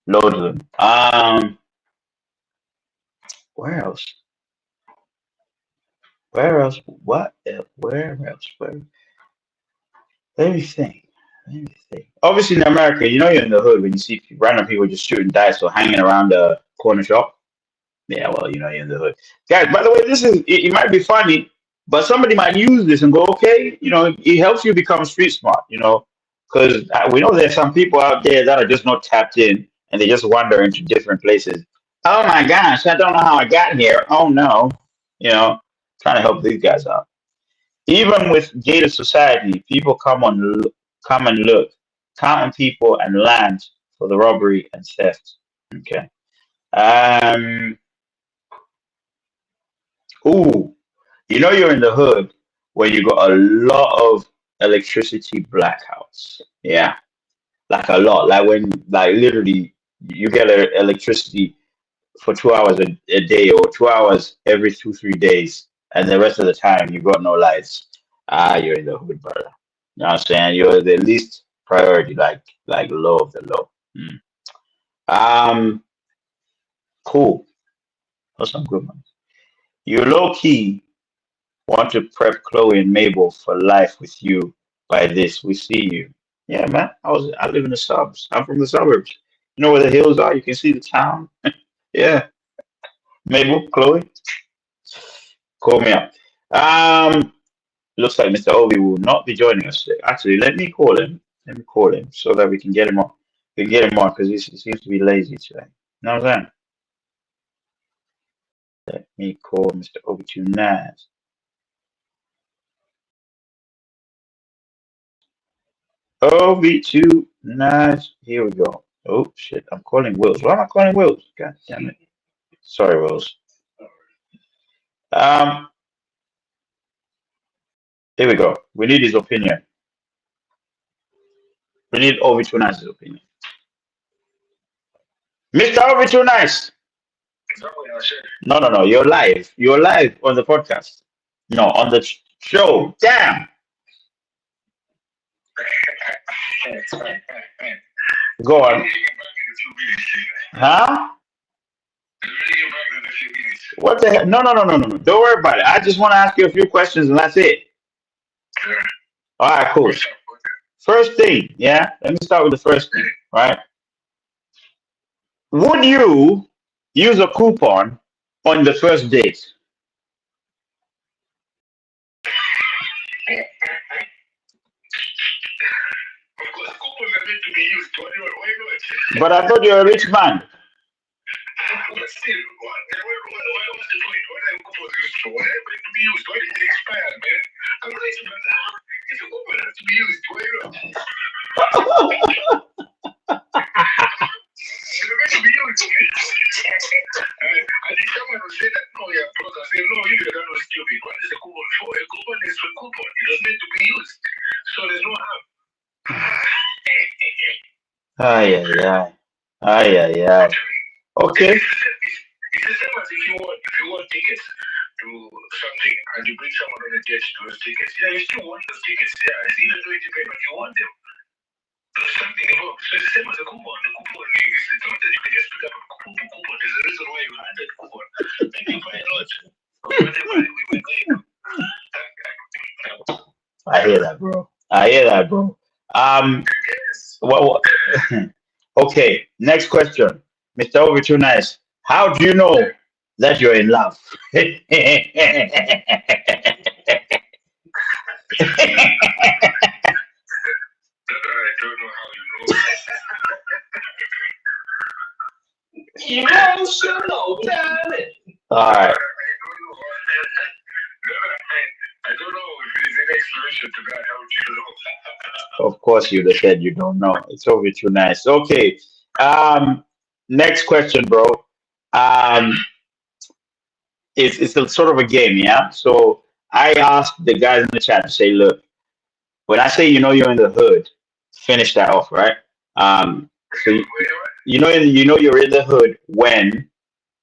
loads of them. Where else? Where else? What? Where else? Where? Let me think. Let me think. Obviously, in America, you're in the hood when you see random people just shooting dice or hanging around the corner shop. Yeah, well, you're in the hood. Guys, by the way, it might be funny, but somebody might use this and go, okay, it helps you become street smart, because we know there's some people out there that are just not tapped in and they just wander into different places. Oh my gosh, I don't know how I got here. Oh no, trying to help these guys out. Even with gated society, people come and look, counting people and land for the robbery and theft. Okay. Um. Ooh. You're in the hood where you got a lot of electricity blackouts. Yeah, like a lot. Like when, like literally, you get electricity for 2 hours a day or 2 hours every 2 3 days, and the rest of the time you got no lights. You're in the hood, brother. You know what I'm saying? You're the least priority, like low of the low. Um, cool. That's some good ones. You low key want to prep Chloe and Mabel for life with you by this. We see you. Yeah, man. I live in the suburbs. I'm from the suburbs. You know where the hills are? You can see the town. Yeah. Mabel, Chloe, call me up. Looks like Mr. Ovie will not be joining us today. Actually, let me call him. Let me call him so that we can get him on. We can get him on because he seems to be lazy today. You know what I'm saying? Let me call Mr. Ovie tonight. Ovie tonight. Here we go. Oh shit! I'm calling Wills. Why am I calling Wills? God damn it! Sorry, Wills. Here we go. We need his opinion. We need Ovie tonight's opinion. Mr. Ovie tonight. No. You're live. You're live on the podcast. No, on the show. Damn. Go on. Huh? What the hell? No. Don't worry about it. I just want to ask you a few questions and that's it. All right, cool. First thing, yeah? Let me start with the first thing, right? Would you use a coupon on the first date? meant to be used. Why not? But I thought you're a rich man. But still, why was the point? What are coupons used for? Why are they meant to be used? Why did they expire, man? I'm rich, but if a coupon has to be used, why not? They're meant to be used. And if someone will say that, no, you're broke, I say, no, you are not stupid. What is a coupon for? A coupon is a coupon. It was meant to be used. So there's no harm. Ay. Okay. It's the same as if you want tickets to something and you bring someone on a date to those tickets. Yeah, you still want those tickets. Yeah, it's even though you pay, but you want them. There's something involved. So it's the same as a coupon. The coupon is it's not that you can just pick up a coupon. There's a reason why you had that coupon. And you buy a lot. Whatever we were going. I hear that, bro. What? Okay, next question. Mr. Ovie, too nice. How do you know that you're in love? I don't know how you know. Emotional damage. All right. I don't know if there's any explanation to that. How do you know? Of course, you'd have said you don't know. It's Ovie, too nice. Okay. Next question, bro. It's a sort of a game, yeah. So I asked the guys in the chat to say, look, when I say you're in the hood, finish that off, right? So you're in the hood when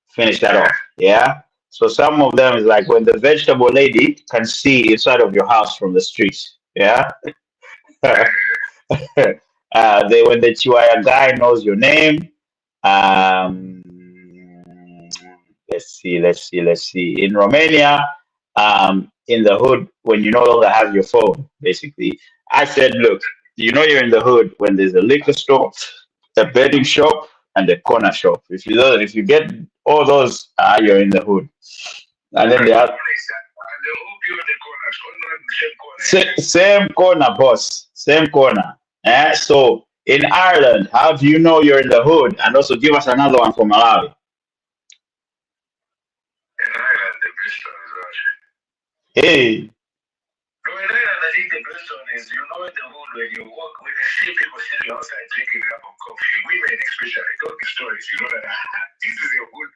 finish that off, yeah. So some of them is like when the vegetable lady can see inside of your house from the streets, yeah. When the Chihuahua guy knows your name. Let's see. In Romania, in the hood, when you no longer have your phone, basically. I said, look, you're in the hood when there's a liquor store, a betting shop, and a corner shop. If you get all those, you're in the hood. And then same corner, boss. Same corner. So in Ireland, how do you know you're in the hood? And also give us another one from Malawi. In Ireland, the best one is what? Hey. No, in Ireland, I think the best one is, in the hood when you walk, when you see people sitting outside drinking a cup of coffee, women especially, talking stories, that this is a hood.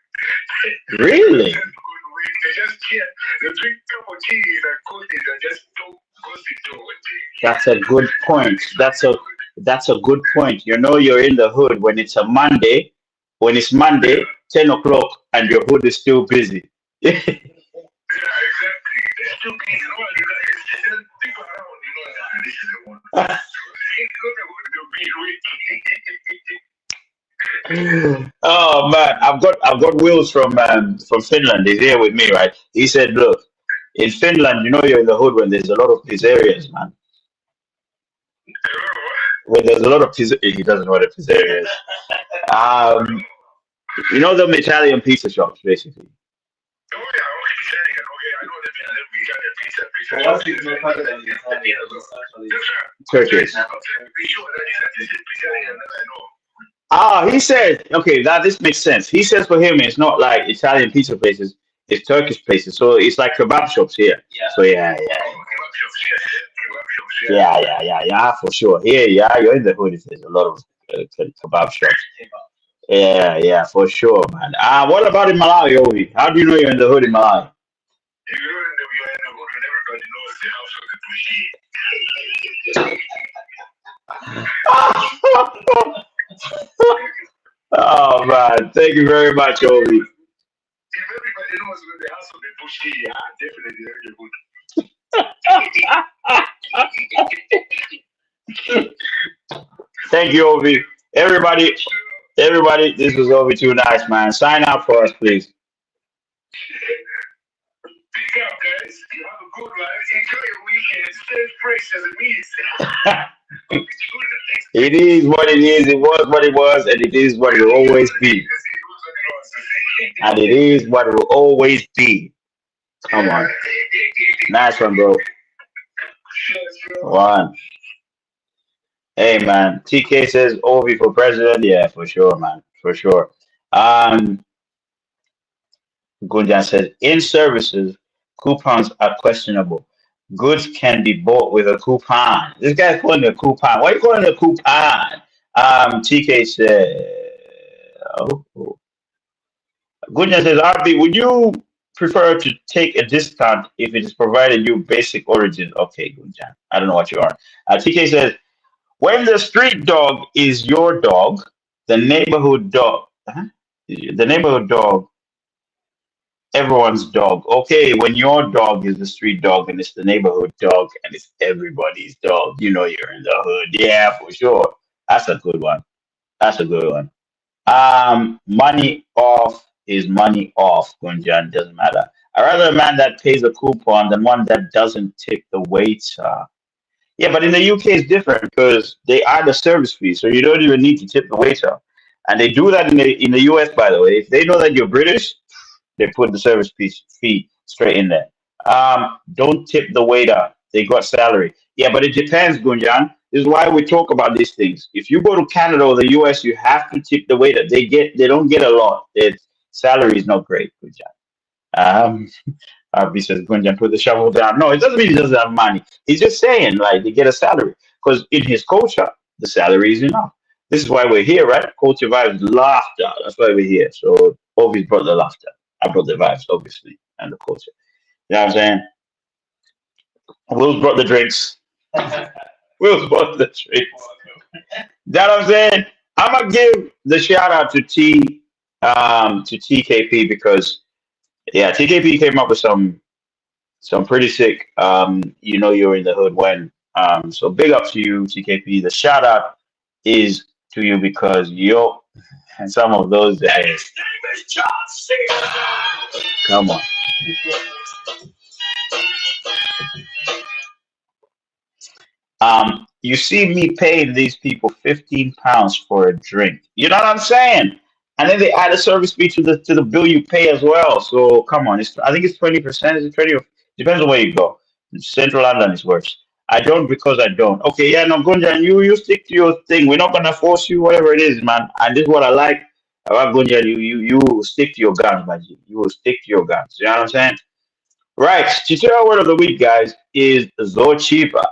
Really? They just cheer, they drink cup of teas and coffees and just talk gossip to one thing. That's a good point. That's a good point. You're in the hood when it's a Monday. When it's Monday, 10 o'clock, and your hood is still busy. Yeah, exactly. They're still busy. It's just people around, this is the one. Oh man, I've got Wills from Finland. He's here with me, right? He said, look, in Finland, you're in the hood when there's a lot of pizzerias, man. When there's a lot of he doesn't know what a pizzeria is. Them Italian pizza shops, basically. Oh yeah, okay, I know the pizza. Turkish. He said, okay, this makes sense. He says for him, it's not like Italian pizza places, it's Turkish places. So it's like kebab shops here. Yeah. So yeah, for sure. Here, you're in the hood. There's a lot of kebab shops. Yeah, for sure, man. What about in Malawi, Ovie? How do you know you're in the hood in Malawi? You're in the hood when everybody knows the house of the Bushi. Oh man, thank you very much, Ovie. If everybody knows when the house of the Bushi, definitely you're in the hood. Thank you, Ovie. Everybody, this was Ovie too nice, man. Sign out for us, please. Pick up, guys. You have a good life. Enjoy your weekend. Stay fresh as it means. It is what it is. It was what it was, and it is what it will always be. And it is what it will always be. Come on. Nice one, bro. One. Hey man, TK says Ovie for president. Yeah, for sure, man, for sure. Um, Gunjan says in services, coupons are questionable. Goods can be bought with a coupon. This guy's calling it a coupon. Why are you calling it a coupon? TK said, oh. Gunjan says, RB, would you prefer to take a discount if it is provided you basic origin? Okay, Gunjan. I don't know what you are. TK says, when the street dog is your dog, the neighborhood dog, the neighborhood dog, everyone's dog. Okay, when your dog is the street dog and it's the neighborhood dog and it's everybody's dog, you know you're in the hood. Yeah, for sure. That's a good one. That's a good one. Money off is money off, Gunjan. Doesn't matter. I'd rather a man that pays a coupon than one that doesn't tip the waiter. Yeah, but in the UK it's different because they add a service fee, so you don't even need to tip the waiter. And they do that in the US, by the way. If they know that you're British, they put the service fee straight in there. Don't tip the waiter. They got salary. Yeah, but it depends, Gunjan. This is why we talk about these things. If you go to Canada or the US, you have to tip the waiter. They don't get a lot. Their salary is not great, Gunjan. Um, RB says Gunjan put the shovel down. No, it doesn't mean he doesn't have money. He's just saying like they get a salary because in his culture the salary is enough. This is why we're here, right? Culture vibes, laughter. That's why we're here. So Ovie brought the laughter. I brought the vibes, obviously, and the culture. You know what I'm saying? Will's brought the drinks. Will's brought the drinks. You know what I'm saying? I'm gonna give the shout out to TKP because yeah, TKP came up with some pretty sick. You know you're in the hood when. So big up to you, TKP. The shout out is to you because you're and some of those days. Come on. You see me paying these people £15 for a drink. You know what I'm saying? And then they add a service fee to the bill you pay as well. So come on, I think it's 20%. Is it 20? Depends on where you go. Central London is worse. I don't because I don't. Okay, yeah, no, Gunjan, you stick to your thing. We're not gonna force you, whatever it is, man. And this is what I like about Gunjan. You stick to your guns, man. You will stick to your guns. You know what I'm saying? Right. Tutorial word of the week, guys, is Zochiba.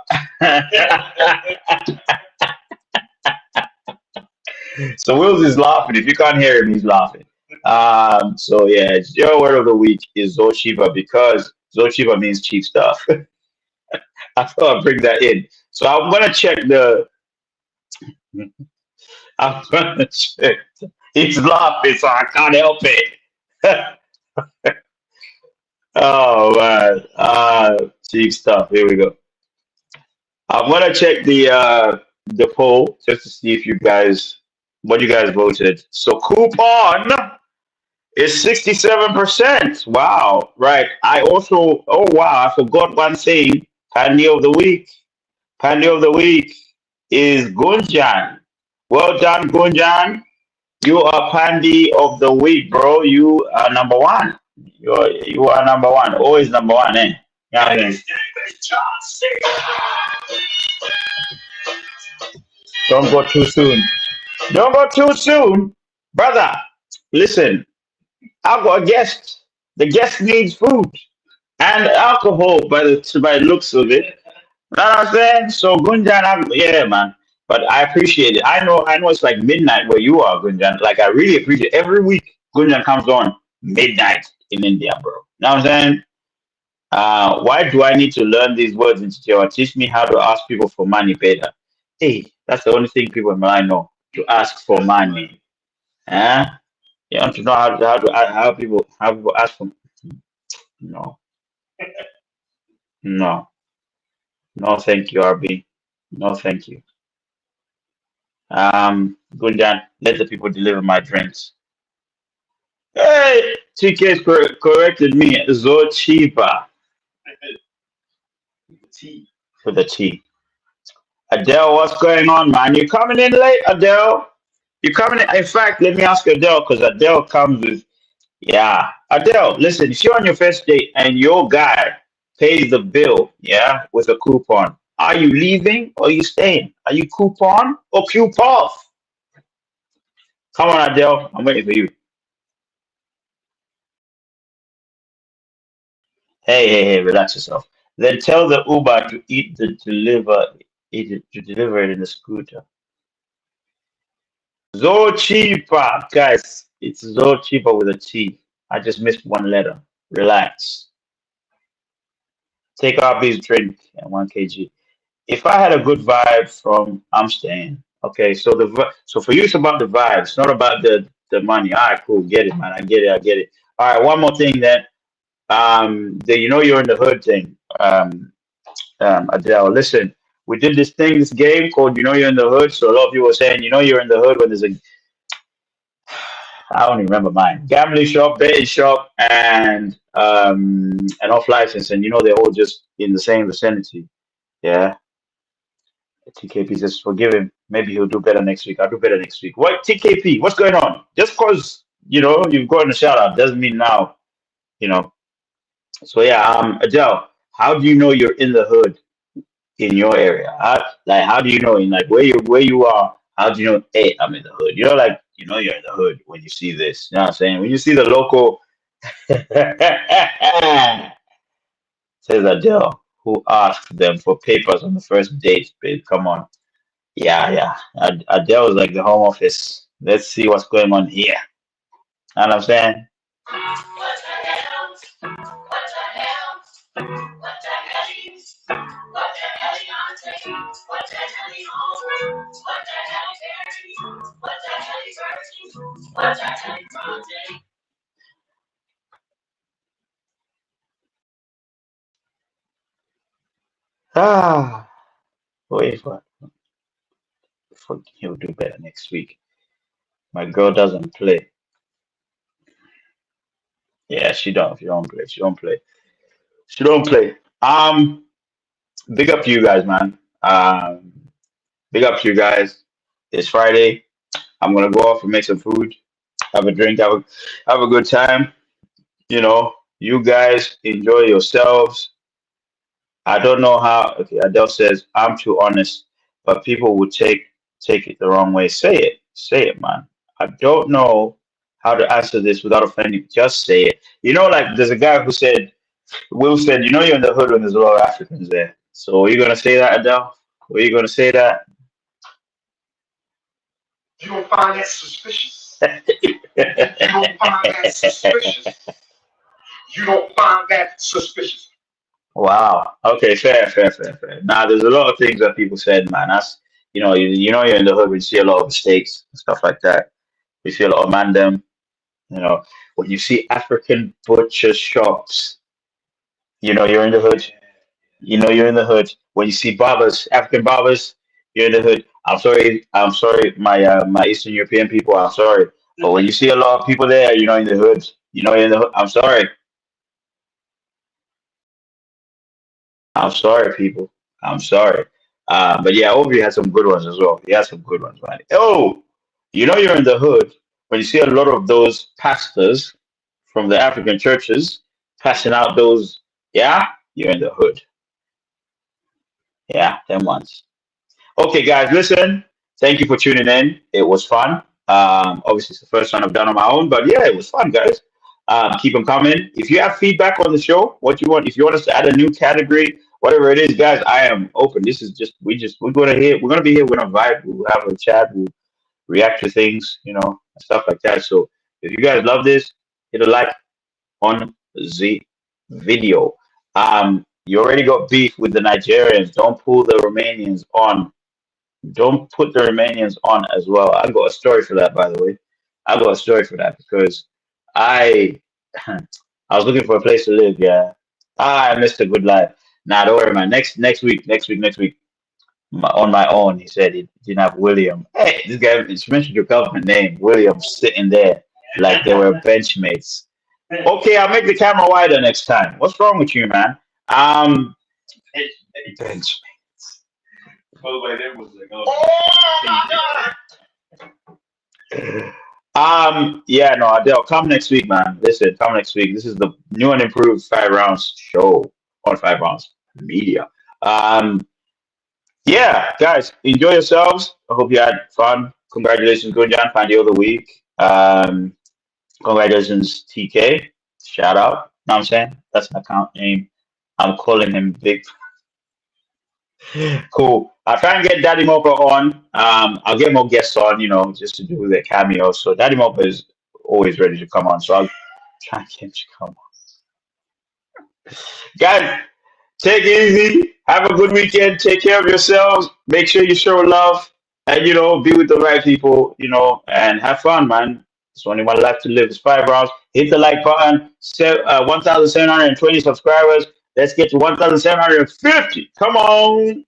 So Wills is laughing. If you can't hear him, he's laughing. So yeah, your word of the week is Zochiba because Zochiba means cheap stuff. I thought I'd bring that in. So I'm gonna check the. I'm gonna check. He's laughing, so I can't help it. Oh man, cheap stuff. Here we go. I'm gonna check the poll just to see if what you guys voted. So coupon is 67%. Wow, right. Oh wow, I forgot one thing. Pandy of the week. Pandy of the week is Gunjan. Well done, Gunjan. You are Pandy of the week, bro. You are number one. You are number one. Always number one, eh? Yeah. Don't go too soon. Don't go too soon, brother. Listen, I've got a guest. The guest needs food and alcohol by the looks of it. You know what I'm saying? So Gunjan, yeah, man. But I appreciate it. I know it's like midnight where you are, Gunjan. Like I really appreciate it. Every week Gunjan comes on midnight in India, bro. You know what I'm saying? Why do I need to learn these words in Chichewa? Teach me how to ask people for money better. Hey, that's the only thing people in Malay know, to ask for money. Huh? You want to know how people ask for no. No. No thank you, RB. No thank you. Gunjan, let the people deliver my drinks. Hey, TK corrected me. Zochiba. For the tea. Adele, what's going on, man? You coming in late, Adele? You coming in? In fact, let me ask Adele, because Adele comes with, yeah. Adele, listen, if you're on your first date and your guy pays the bill, yeah, with a coupon, Are you leaving or are you staying? Are you coupon or CoupOFF? Come on, Adele. I'm waiting for you. Hey, relax yourself. Then tell the Uber to to deliver it in the scooter. So cheaper, guys. It's so cheaper with a T. I just missed one letter. Relax. Take RB's drink and 1 kg. If I had a good vibe from I'm staying. Okay, so so for you it's about the vibe. It's not about the money. All right, cool. Get it, man. I get it. All right, one more thing then. The you're in the hood thing. Adele, listen, we did this game called you're in the hood. So a lot of people were saying, you're in the hood when there's I don't even remember mine. Gambling shop, betting shop, and an off license, and they're all just in the same vicinity. Yeah. TKP says forgive him. Maybe he'll do better next week. I'll do better next week. What TKP? What's going on? Just because you've gotten a shout out doesn't mean now, you know. So yeah, Adele, how do you know you're in the hood in your area? How do you know in like where you are? How do you know? Hey, I'm in the hood. You're in the hood when you see this. You know what I'm saying? When you see the local, says Adele, who asked them for papers on the first date. Babe, come on. Yeah. Adele is like the home office. Let's see what's going on here. You know what I'm saying? Ah, wait for he'll do better next week. My girl doesn't play. Yeah, she don't. She don't play. She don't play. She don't play. Big up to you guys, man. Big up to you guys. It's Friday. I'm gonna go off and make some food, have a drink, have a good time. You guys enjoy yourselves. I don't know how. Okay, Adele says I'm too honest, but people would take it the wrong way. Say it, man. I don't know how to answer this without offending. Just say it. Like there's a guy who said, Will said, you're in the hood when there's a lot of Africans there. So are you gonna say that, Adele? Are you gonna say that? You don't find that suspicious? You don't find that suspicious? You don't find that suspicious? Wow. Okay, fair. Now, there's a lot of things that people said, man. That's you're in the hood. We see a lot of mistakes and stuff like that. We see a lot of mandem. When you see African butcher shops, you're in the hood. You're in the hood. When you see barbers, African barbers, you're in the hood. I'm sorry, my Eastern European people. I'm sorry, but when you see a lot of people there, in the hood. You're in the hood. I'm sorry. I'm sorry, people. I'm sorry. But yeah, Ovie had some good ones as well. He has some good ones, man. Oh, you're in the hood when you see a lot of those pastors from the African churches passing out those. Yeah, you're in the hood. Yeah, them ones. Okay, guys, listen. Thank you for tuning in. It was fun. Obviously, it's the first one I've done on my own, but yeah, it was fun, guys. Keep them coming. If you have feedback on the show, what you want, if you want us to add a new category, whatever it is, guys, I am open. This is we're gonna be here. We're gonna vibe. We'll have a chat. We'll react to things, and stuff like that. So if you guys love this, hit a like on the video. You already got beef with the Nigerians. Don't pull the Romanians on. Don't put the Romanians on as well. I've got a story for that, by the way. I've got a story for that because I I was looking for a place to live. Yeah, I missed a good life. Nah, don't worry, man. Next week, on my own. He said he didn't have William. Hey, this guy just mentioned your government name, William, sitting there like they were benchmates. Okay, I'll make the camera wider next time. What's wrong with you, man? Benchmates. Yeah, no, Adele, come next week, man. Listen, come next week. This is the new and improved 5Roundz show on 5Roundz Media. Yeah, guys, enjoy yourselves. I hope you had fun. Congratulations, Gunjan, find the other week. Congratulations, TK. Shout out. Know what I'm saying? That's my account name. I'm calling him Big. Cool. I'll try and get Daddy Mopa on. I'll get more guests on, just to do the cameo. So Daddy Mopa is always ready to come on. So I'll try and get him to come on. Guys, take it easy. Have a good weekend. Take care of yourselves. Make sure you show love and, be with the right people, and have fun, man. It's only one life to live. It's 5 rounds. Hit the like button. 1,720 subscribers. Let's get to 1,750. Come on.